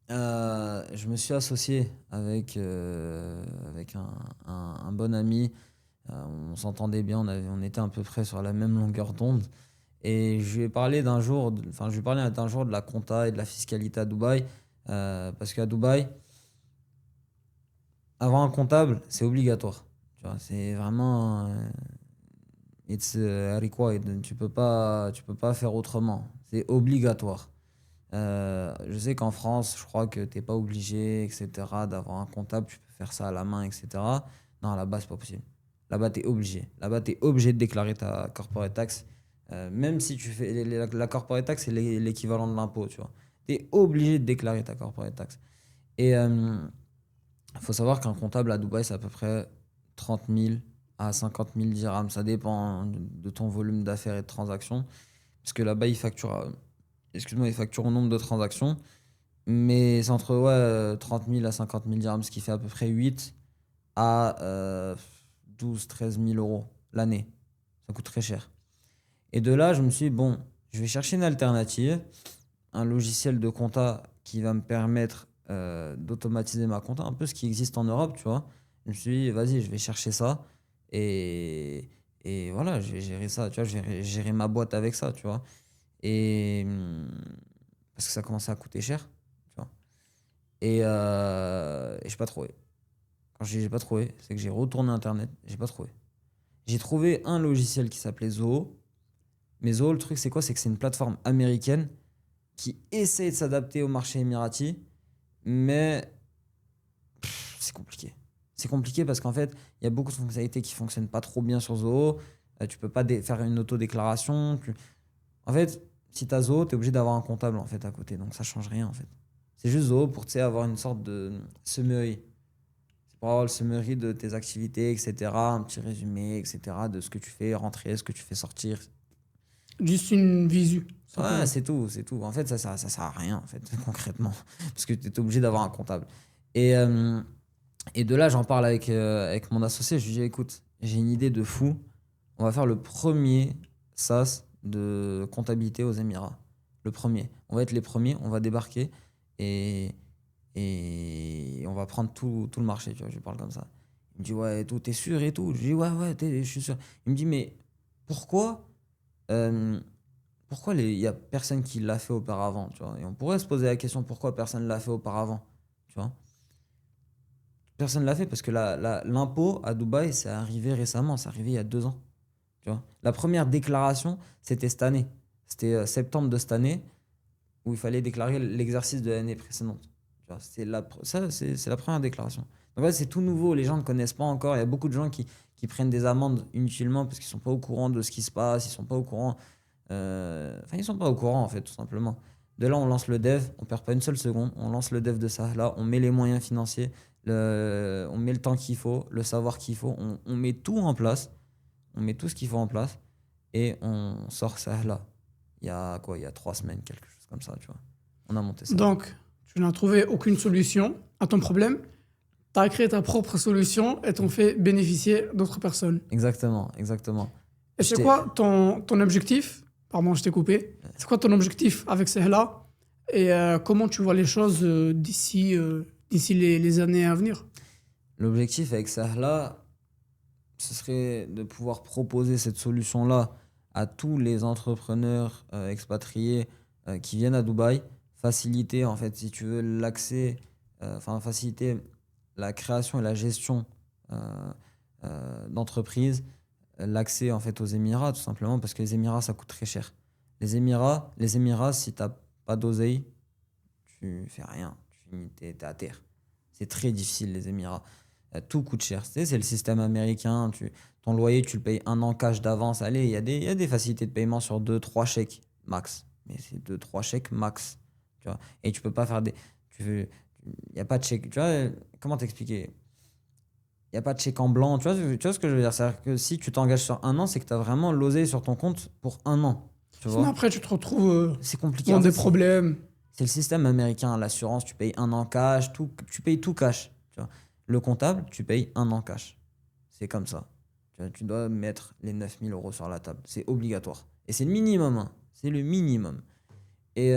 Speaker 1: je me suis associé avec un bon ami. On s'entendait bien, on était à peu près sur la même longueur d'onde. Et je lui ai parlé d'un jour, enfin, je lui ai parlé d'un jour de la compta et de la fiscalité à Dubaï. Parce qu'à Dubaï, avoir un comptable, c'est obligatoire. Tu vois, c'est vraiment. It's required. Tu peux pas faire autrement. C'est obligatoire. Je sais qu'en France, je crois que t'es pas obligé, etc., d'avoir un comptable, tu peux faire ça à la main, etc. Non, là-bas, c'est pas possible. Là-bas, t'es obligé. Là-bas, t'es obligé de déclarer ta corporate tax. Même si tu fais la corporate tax, c'est l'équivalent de l'impôt, tu vois. T'es obligé de déclarer ta corporate tax. Et il faut savoir qu'un comptable à Dubaï, c'est à peu près 30 000 à 50 000 dirhams. Ça dépend de ton volume d'affaires et de transactions. Parce que là-bas, ils facturent au nombre de transactions. Mais c'est entre 30 000 à 50 000 dirhams, ce qui fait à peu près 8 à 12 13 000 euros l'année. Ça coûte très cher. Et de là, je me suis dit, bon, je vais chercher une alternative, un logiciel de compta qui va me permettre d'automatiser ma compta, un peu ce qui existe en Europe, tu vois. Je me suis dit, vas-y, je vais chercher ça. Et voilà, je vais gérer ça, tu vois, je vais gérer ma boîte avec ça, tu vois. Et parce que ça commençait à coûter cher, tu vois. Et j'ai pas trouvé. Quand je dis j'ai pas trouvé, c'est que j'ai retourné Internet, j'ai pas trouvé. J'ai trouvé un logiciel qui s'appelait Zoho. Mais Zoho, le truc, c'est quoi? C'est que c'est une plateforme américaine qui essaie de s'adapter au marché émirati, mais c'est compliqué. C'est compliqué parce qu'en fait, il y a beaucoup de fonctionnalités qui fonctionnent pas trop bien sur Zoho. Tu peux pas faire une autodéclaration. En fait, si tu as Zoho, tu es obligé d'avoir un comptable en fait à côté. Donc ça change rien en fait. C'est juste Zoho pour tu sais, avoir une sorte de summary. C'est pour avoir le summary de tes activités, etc. Un petit résumé, etc. De ce que tu fais rentrer, ce que tu fais sortir.
Speaker 2: Juste une visu,
Speaker 1: Ouais,
Speaker 2: simplement.
Speaker 1: c'est tout, c'est tout. En fait, ça sert à rien, en fait, concrètement. Parce que tu es obligé d'avoir un comptable. Et, euh, et de là, j'en parle avec mon associé. Je lui dis, écoute, j'ai une idée de fou. On va faire le premier SaaS de comptabilité aux Émirats. Le premier. On va être les premiers, on va débarquer et on va prendre tout le marché, tu vois, je lui parle comme ça. Il me dit, ouais, et tout, t'es sûr et tout. Je lui dis, ouais, ouais, je suis sûr. Il me dit, mais pourquoi euh, il y a personne qui l'a fait auparavant, tu vois? Et on pourrait se poser la question pourquoi personne ne l'a fait auparavant, tu vois? Personne ne l'a fait parce que l'impôt à Dubaï, c'est arrivé récemment, c'est arrivé il y a 2 ans, tu vois? La première déclaration, c'était cette année. C'était septembre de cette année où il fallait déclarer l'exercice de l'année précédente. Tu vois, c'est la première déclaration. Donc ouais, c'est tout nouveau, les gens ne connaissent pas encore. Il y a beaucoup de gens qui prennent des amendes inutilement parce qu'ils ne sont pas au courant de ce qui se passe, ils sont pas au courant. Ils sont pas au courant en fait, tout simplement. De là, on lance le dev, on perd pas une seule seconde, on lance le dev de ça. Là, on met les moyens financiers, on met le temps qu'il faut, le savoir qu'il faut, on met tout en place, on met tout ce qu'il faut en place et on sort ça là. Il y a 3 semaines, quelque chose comme ça, tu vois. On a monté ça.
Speaker 2: Donc, tu n'as trouvé aucune solution à ton problème. Tu as créé ta propre solution et t'en fait bénéficier d'autres personnes.
Speaker 1: Exactement, exactement.
Speaker 2: Et c'est quoi ton objectif? Pardon, je t'ai coupé. C'est quoi ton objectif avec Sehla? Et comment tu vois les choses d'ici les années à venir?
Speaker 1: L'objectif avec Sahla, ce serait de pouvoir proposer cette solution-là à tous les entrepreneurs expatriés qui viennent à Dubaï, faciliter en fait, si tu veux, l'accès, faciliter la création et la gestion d'entreprises, l'accès en fait aux Émirats, tout simplement parce que les Émirats ça coûte très cher. Les Émirats, si t'as pas d'oseille, tu fais rien, t'es à terre. C'est très difficile les Émirats. Tout coûte cher. Tu sais, c'est le système américain. Ton loyer, tu le payes un an cash d'avance. Allez, il y a des facilités de paiement sur 2-3 chèques max. Mais c'est 2-3 chèques max. Tu vois. Et tu peux pas faire des. Il n'y a pas de chèque. Tu vois, comment t'expliquer? Il n'y a pas de chèque en blanc. Tu vois ce que je veux dire? C'est-à-dire que si tu t'engages sur un an, c'est que tu as vraiment l'oseille sur ton compte pour un an. Tu
Speaker 2: Sinon,
Speaker 1: vois?
Speaker 2: après, tu te retrouves
Speaker 1: C'est compliqué.
Speaker 2: dans
Speaker 1: En
Speaker 2: des
Speaker 1: fait,
Speaker 2: problèmes.
Speaker 1: c'est le système américain. L'assurance, tu payes un an cash. Tu payes tout cash. Tu vois. Le comptable, tu payes un an cash. C'est comme ça. Tu dois mettre les 9 000 € sur la table. C'est obligatoire. Et c'est le minimum. Hein. C'est le minimum. Et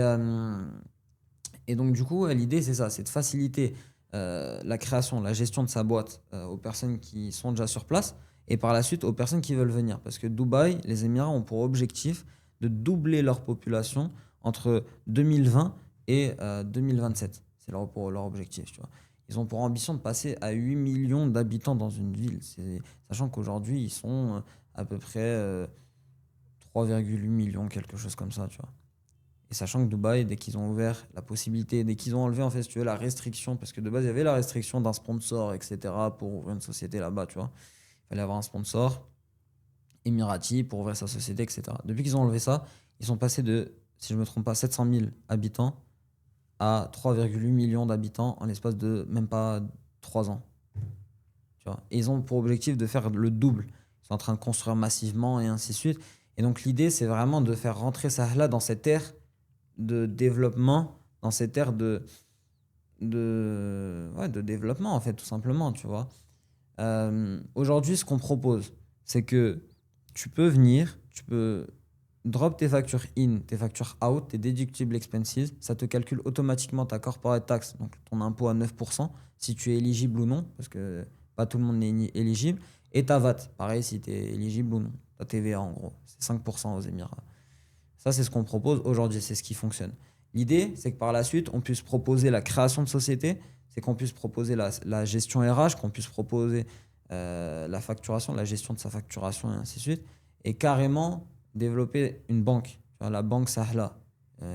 Speaker 1: donc, du coup, l'idée, c'est ça. C'est de faciliter la création, la gestion de sa boîte aux personnes qui sont déjà sur place et par la suite aux personnes qui veulent venir. Parce que Dubaï, les Émirats ont pour objectif de doubler leur population entre 2020 et 2027. C'est leur objectif, tu vois. Ils ont pour ambition de passer à 8 millions d'habitants dans une ville. Sachant qu'aujourd'hui, ils sont à peu près 3,8 millions, quelque chose comme ça, tu vois. Et sachant que Dubaï, dès qu'ils ont ouvert la possibilité, dès qu'ils ont enlevé, en fait, si tu veux, la restriction, parce que de base, il y avait la restriction d'un sponsor, etc., pour ouvrir une société là-bas, tu vois. Il fallait avoir un sponsor émirati pour ouvrir sa société, etc. Depuis qu'ils ont enlevé ça, ils sont passés de, si je ne me trompe pas, 700 000 habitants à 3,8 millions d'habitants en l'espace de même pas 3 ans. Tu vois. Et ils ont pour objectif de faire le double. Ils sont en train de construire massivement et ainsi de suite. Et donc l'idée, c'est vraiment de faire rentrer Sahla dans cette ère de développement, dans cette ère de développement, en fait, tout simplement, tu vois. Aujourd'hui, ce qu'on propose, c'est que tu peux venir, tu peux drop tes factures in, tes factures out, tes deductible expenses, ça te calcule automatiquement ta corporate tax, donc ton impôt à 9%, si tu es éligible ou non, parce que pas tout le monde n'est éligible, et ta VAT, pareil si tu es éligible ou non, ta TVA en gros, c'est 5% aux Émirats. Ça, c'est ce qu'on propose aujourd'hui, c'est ce qui fonctionne. L'idée, c'est que par la suite, on puisse proposer la création de société, c'est qu'on puisse proposer la gestion RH, qu'on puisse proposer la facturation, la gestion de sa facturation et ainsi de suite, et carrément développer une banque, tu vois, la banque Sahla.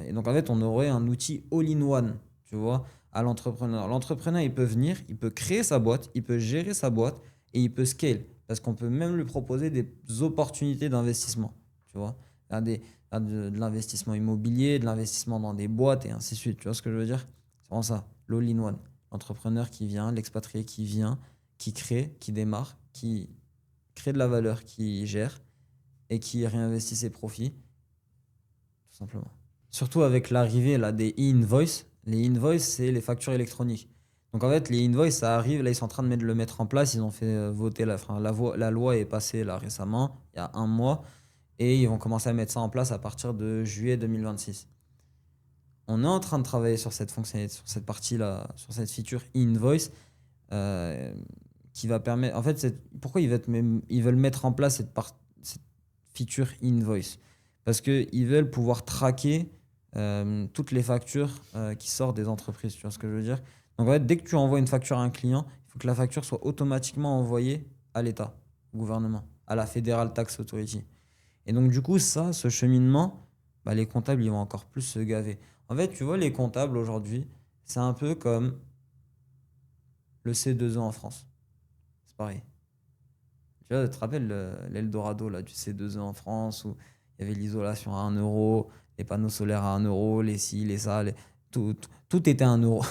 Speaker 1: Et donc en fait, on aurait un outil all-in-one, tu vois, à l'entrepreneur. L'entrepreneur, il peut venir, il peut créer sa boîte, il peut gérer sa boîte et il peut scale, parce qu'on peut même lui proposer des opportunités d'investissement, tu vois, de l'investissement immobilier, de l'investissement dans des boîtes et ainsi de suite. Tu vois ce que je veux dire? C'est vraiment ça, l'all-in-one. L'entrepreneur qui vient, l'expatrié qui vient, qui crée, qui démarre, qui crée de la valeur, qui gère et qui réinvestit ses profits, tout simplement. Surtout avec l'arrivée là, des e-invoice. Les e-invoice, c'est les factures électroniques. Donc en fait, les invoice, ça arrive, là ils sont en train de le mettre en place, ils ont fait voter, la loi est passée là récemment, il y a un mois, et ils vont commencer à mettre ça en place à partir de juillet 2026. On est en train de travailler sur cette fonctionnalité, sur cette partie-là, sur cette feature e-invoice, qui va permettre... En fait, pourquoi ils veulent mettre en place cette feature e-invoice? Parce qu'ils veulent pouvoir traquer toutes les factures qui sortent des entreprises, tu vois ce que je veux dire? Donc en fait, dès que tu envoies une facture à un client, il faut que la facture soit automatiquement envoyée à l'État, au gouvernement, à la Federal Tax Authority. Et donc du coup, ce cheminement, bah, les comptables, ils vont encore plus se gaver. En fait, tu vois, les comptables aujourd'hui, c'est un peu comme le C2E en France. C'est pareil. Tu vois, tu te rappelles l'Eldorado là, du C2E en France où il y avait l'isolation à 1 euro, les panneaux solaires à 1 euro, les ci, les ça, tout était à 1 euro.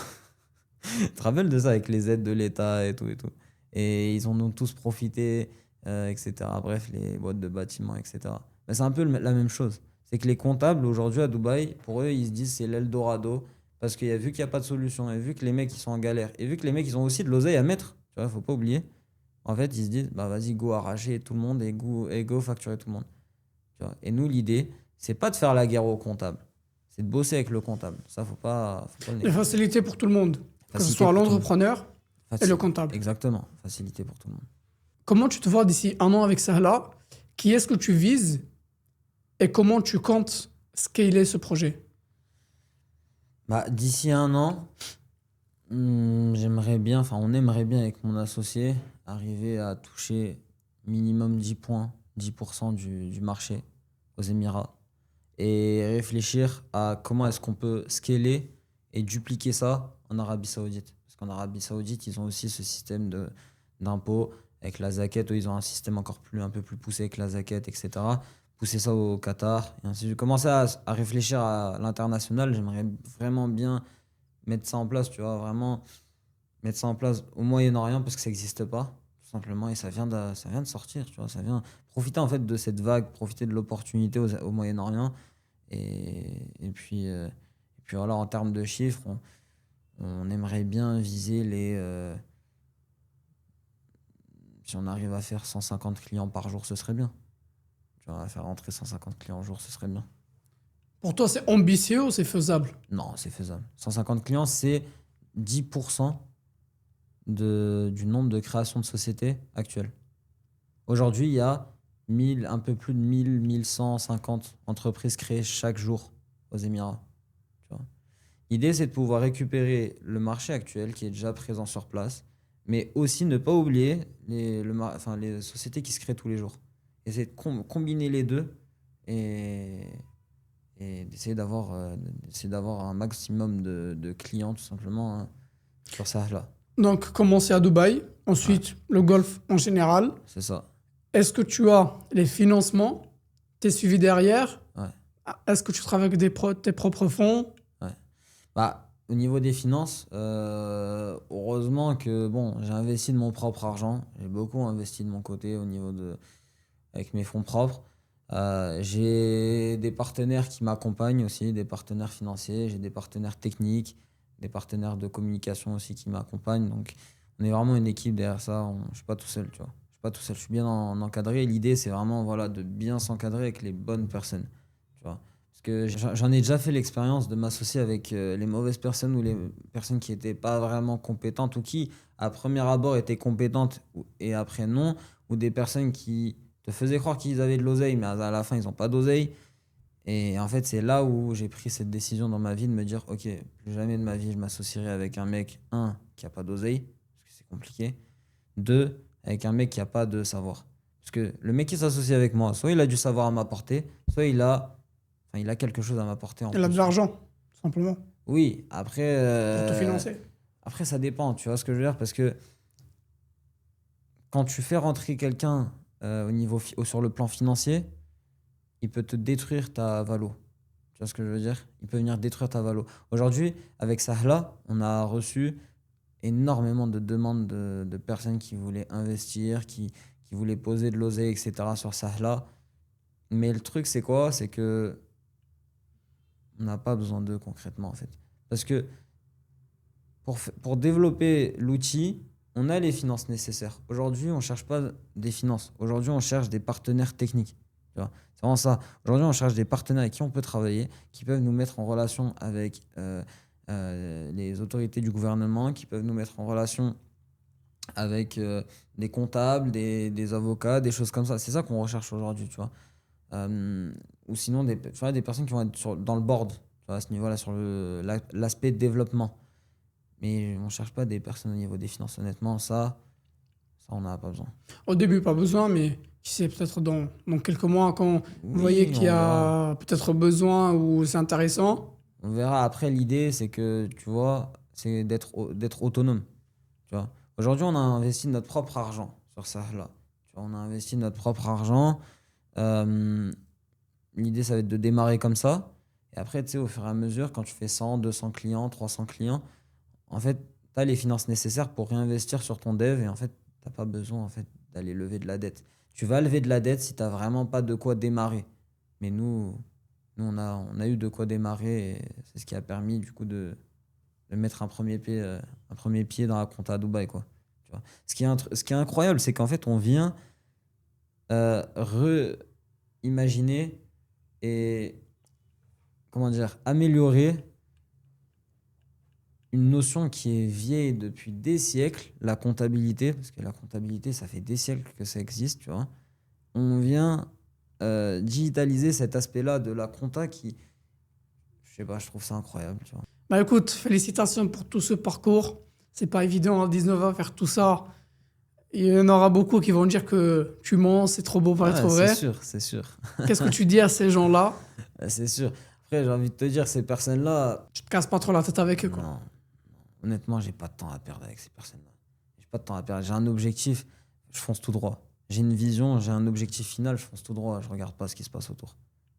Speaker 1: Tu te rappelles de ça avec les aides de l'État et tout et tout. Et ils en ont tous profité, etc. Bref, les boîtes de bâtiments, etc. Mais c'est un peu la même chose. C'est que les comptables aujourd'hui à Dubaï, pour eux, ils se disent c'est l'Eldorado parce qu'il y a vu qu'il n'y a pas de solution et vu que les mecs ils sont en galère et vu que les mecs ils ont aussi de l'oseille à mettre, tu vois, faut pas oublier. En fait, ils se disent bah vas-y go arracher tout le monde et go facturer tout le monde. Tu vois. Et nous l'idée, c'est pas de faire la guerre au comptable, c'est de bosser avec le comptable. Ça faut pas le
Speaker 2: Les
Speaker 1: négliger.
Speaker 2: facilités pour tout le monde, que ce
Speaker 1: Facilité
Speaker 2: soit
Speaker 1: pour tout le monde.
Speaker 2: l'entrepreneur et le
Speaker 1: Facile.
Speaker 2: comptable.
Speaker 1: Exactement, facilité pour tout le monde.
Speaker 2: Comment tu te vois d'ici un an avec Sahla? Qui est-ce que tu vises et comment tu comptes scaler ce projet?
Speaker 1: Bah, d'ici un an, j'aimerais bien, enfin on aimerait bien avec mon associé arriver à toucher minimum 10 points, 10% du marché aux Émirats et réfléchir à comment est-ce qu'on peut scaler et dupliquer ça en Arabie Saoudite. Parce qu'en Arabie Saoudite, ils ont aussi ce système d'impôt avec la zakat, où ils ont un système encore plus, un peu plus poussé avec la zakat, etc. Pousser ça au Qatar. Et ainsi, j'ai commencé à réfléchir à l'international. J'aimerais vraiment bien mettre ça en place, tu vois, vraiment mettre ça en place au Moyen-Orient parce que ça n'existe pas, tout simplement, et ça vient de sortir, tu vois, ça vient profiter en fait de cette vague, profiter de l'opportunité au Moyen-Orient, et puis voilà, en termes de chiffres, on aimerait bien viser si on arrive à faire 150 clients par jour, ce serait bien. Tu vois, à faire rentrer 150 clients au jour, ce serait bien.
Speaker 2: Pour toi, c'est ambitieux ou c'est faisable?
Speaker 1: Non, c'est faisable. 150 clients, c'est 10% du nombre de créations de sociétés actuelles. Aujourd'hui, il y a un peu plus de 1150 entreprises créées chaque jour aux Émirats. Tu vois. L'idée, c'est de pouvoir récupérer le marché actuel qui est déjà présent sur place, mais aussi ne pas oublier les sociétés qui se créent tous les jours. Et c'est de combiner les deux et, et d'essayer d'avoir un maximum de clients, tout simplement, hein, sur ça là.
Speaker 2: Donc, commencer à Dubaï,
Speaker 1: Ouais,
Speaker 2: ensuite le Golfe en général.
Speaker 1: c'est ça.
Speaker 2: Est-ce que tu as les financements? T'es suivi derrière?
Speaker 1: Ouais.
Speaker 2: Est-ce que tu travailles avec tes propres fonds?
Speaker 1: Ouais. Bah, au niveau des finances, heureusement que bon, j'ai investi de mon propre argent. J'ai beaucoup investi de mon côté avec mes fonds propres. J'ai des partenaires qui m'accompagnent aussi, des partenaires financiers. J'ai des partenaires techniques, des partenaires de communication aussi qui m'accompagnent. Donc, on est vraiment une équipe derrière ça. Je suis pas tout seul, tu vois. Je suis pas tout seul. Je suis bien encadré. Et l'idée, c'est vraiment voilà, de bien s'encadrer avec les bonnes personnes, tu vois. Parce que j'en ai déjà fait l'expérience de m'associer avec les mauvaises personnes ou les personnes qui n'étaient pas vraiment compétentes ou qui, à premier abord, étaient compétentes et après non, ou des personnes qui te faisaient croire qu'ils avaient de l'oseille, mais à la fin, ils n'ont pas d'oseille. Et en fait, c'est là où j'ai pris cette décision dans ma vie de me dire, ok, plus jamais de ma vie, je m'associerai avec un mec, un, qui a pas d'oseille, parce que c'est compliqué, deux, avec un mec qui a pas de savoir. Parce que le mec qui s'associe avec moi, soit il a du savoir à m'apporter, soit il a quelque chose à m'apporter en
Speaker 2: Il a de
Speaker 1: plus.
Speaker 2: l'argent, tout simplement,
Speaker 1: Oui, après,
Speaker 2: pour te financer.
Speaker 1: après ça dépend, tu vois ce que je veux dire, parce que quand tu fais rentrer quelqu'un sur le plan financier, il peut te détruire ta valo. Tu vois ce que je veux dire? Il peut venir détruire ta valo. Aujourd'hui, avec Sahla, on a reçu énormément de demandes de personnes qui voulaient investir, qui voulaient poser de l'oseille, etc. sur Sahla. Mais le truc, c'est quoi? C'est que on n'a pas besoin d'eux concrètement, en fait. Parce que pour développer l'outil, on a les finances nécessaires. Aujourd'hui, on ne cherche pas des finances. Aujourd'hui, on cherche des partenaires techniques. Tu vois, c'est vraiment ça. Aujourd'hui, on cherche des partenaires avec qui on peut travailler, qui peuvent nous mettre en relation avec les autorités du gouvernement, qui peuvent nous mettre en relation avec des comptables, des avocats, des choses comme ça. C'est ça qu'on recherche aujourd'hui, tu vois. Ou sinon, tu vois, des personnes qui vont être dans le board, tu vois, à ce niveau-là, sur l'aspect développement. Mais on ne cherche pas des personnes au niveau des finances, honnêtement. Ça on n'a pas besoin.
Speaker 2: Au début, pas besoin, mais Qui sait, peut-être dans quelques mois, quand vous voyez
Speaker 1: Oui,
Speaker 2: qu'il y
Speaker 1: on verra.
Speaker 2: a peut-être besoin ou c'est intéressant.
Speaker 1: On verra. Après, l'idée, c'est que, tu vois, c'est d'être autonome. Tu vois. Aujourd'hui, on a investi notre propre argent sur ça là. Tu vois, on a investi notre propre argent. Euh, L'idée, ça va être de démarrer comme ça. Et après, tu sais, au fur et à mesure, quand tu fais 100, 200 clients, 300 clients, en fait, tu as les finances nécessaires pour réinvestir sur ton dev. Et en fait, tu n'as pas besoin en fait, d'aller lever de la dette. Tu vas lever de la dette si tu n'as vraiment pas de quoi démarrer. Mais nous on a eu de quoi démarrer. Et c'est ce qui a permis, du coup, de mettre un premier pied dans la compta à Dubaï, quoi. Tu vois. Ce qui est incroyable, c'est qu'en fait, on vient reimaginer et, comment dire, améliorer une notion qui est vieille depuis des siècles, la comptabilité, parce que la comptabilité, ça fait des siècles que ça existe, tu vois. On vient digitaliser cet aspect-là de la compta qui, je sais pas, je trouve ça incroyable, tu vois.
Speaker 2: Bah écoute, félicitations pour tout ce parcours. C'est pas évident à 19 ans faire tout ça. Il y en aura beaucoup qui vont dire que tu mens, c'est trop beau pour être
Speaker 1: Ouais, c'est
Speaker 2: vrai.
Speaker 1: sûr, c'est sûr.
Speaker 2: Qu'est-ce que tu dis à ces gens-là?
Speaker 1: C'est sûr. Après, j'ai envie de te dire, ces personnes-là,
Speaker 2: Tu te casses pas trop la tête avec eux, quoi.
Speaker 1: non, honnêtement, j'ai pas de temps à perdre avec ces personnes-là. J'ai pas de temps à perdre. J'ai un objectif, je fonce tout droit. J'ai une vision, j'ai un objectif final, je fonce tout droit. Je regarde pas ce qui se passe autour.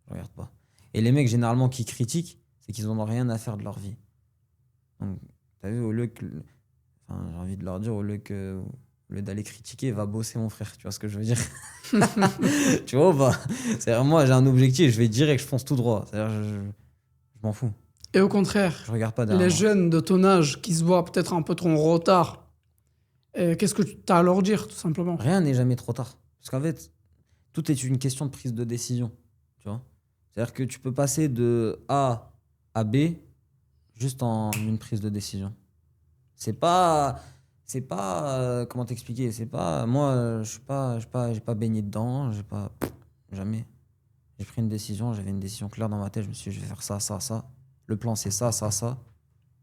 Speaker 1: Je regarde pas. Et les mecs, généralement, qui critiquent, c'est qu'ils en ont rien à faire de leur vie. Donc, t'as vu, au lieu que. Enfin, j'ai envie de leur dire, au lieu d'aller critiquer, va bosser, mon frère. Tu vois ce que je veux dire? Tu vois ou pas? C'est-à-dire, moi, j'ai un objectif, je vais direct, je fonce tout droit. C'est-à-dire, je m'en fous.
Speaker 2: Et au contraire,
Speaker 1: Je regarde pas derrière
Speaker 2: les
Speaker 1: moi.
Speaker 2: jeunes de ton âge qui se voient peut-être un peu trop en retard, qu'est-ce que tu as à leur dire, tout simplement?
Speaker 1: Rien n'est jamais trop tard. Parce qu'en fait, tout est une question de prise de décision. Tu vois? C'est-à-dire que tu peux passer de A à B juste en une prise de décision. C'est pas, comment t'expliquer? C'est pas, moi, j'ai pas baigné dedans, jamais. J'ai pris une décision, j'avais une décision claire dans ma tête, je me suis dit, je vais faire ça, ça, ça. Le plan, c'est ça, ça, ça.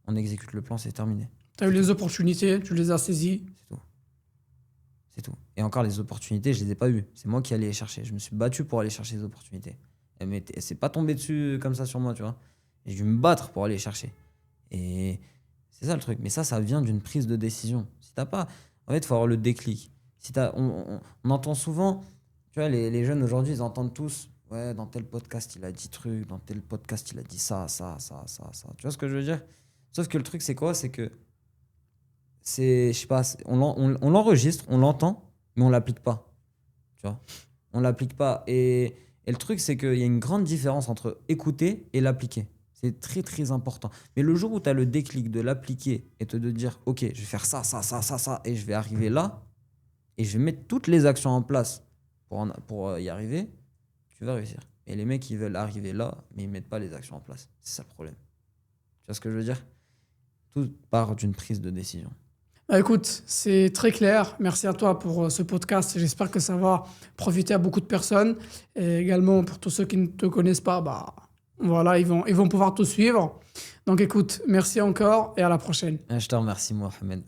Speaker 1: On exécute le plan, c'est terminé.
Speaker 2: Tu as eu les opportunités, tu les as saisies.
Speaker 1: C'est tout. C'est tout. Et encore, les opportunités, je les ai pas eues. C'est moi qui allais les chercher. Je me suis battu pour aller chercher les opportunités. C'est pas tombé dessus comme ça sur moi, tu vois. J'ai dû me battre pour aller les chercher. Et c'est ça le truc. Mais ça vient d'une prise de décision. Si t'as pas. En fait, il faut avoir le déclic. Si on entend souvent, tu vois, les jeunes aujourd'hui, ils entendent tous. Ouais, dans tel podcast, il a dit truc. Dans tel podcast, il a dit ça, ça, ça, ça, ça. Tu vois ce que je veux dire? Sauf que le truc, c'est quoi? C'est que je sais pas, on l'enregistre, on l'entend, mais on l'applique pas. Tu vois? On l'applique pas. Et le truc, c'est qu'il y a une grande différence entre écouter et l'appliquer. C'est très, très important. Mais le jour où tu as le déclic de l'appliquer et de dire, OK, je vais faire ça, ça, ça, ça, ça, et je vais arriver là, et je vais mettre toutes les actions en place pour y arriver, tu vas réussir. Et les mecs, ils veulent arriver là, mais ils mettent pas les actions en place. C'est ça le problème. Tu vois ce que je veux dire? Tout part d'une prise de décision.
Speaker 2: Bah, écoute, c'est très clair. Merci à toi pour ce podcast. J'espère que ça va profiter à beaucoup de personnes. Et également pour tous ceux qui ne te connaissent pas, bah, voilà, ils vont pouvoir te suivre. Donc écoute, merci encore et à la prochaine.
Speaker 1: Je te remercie, Mohamed.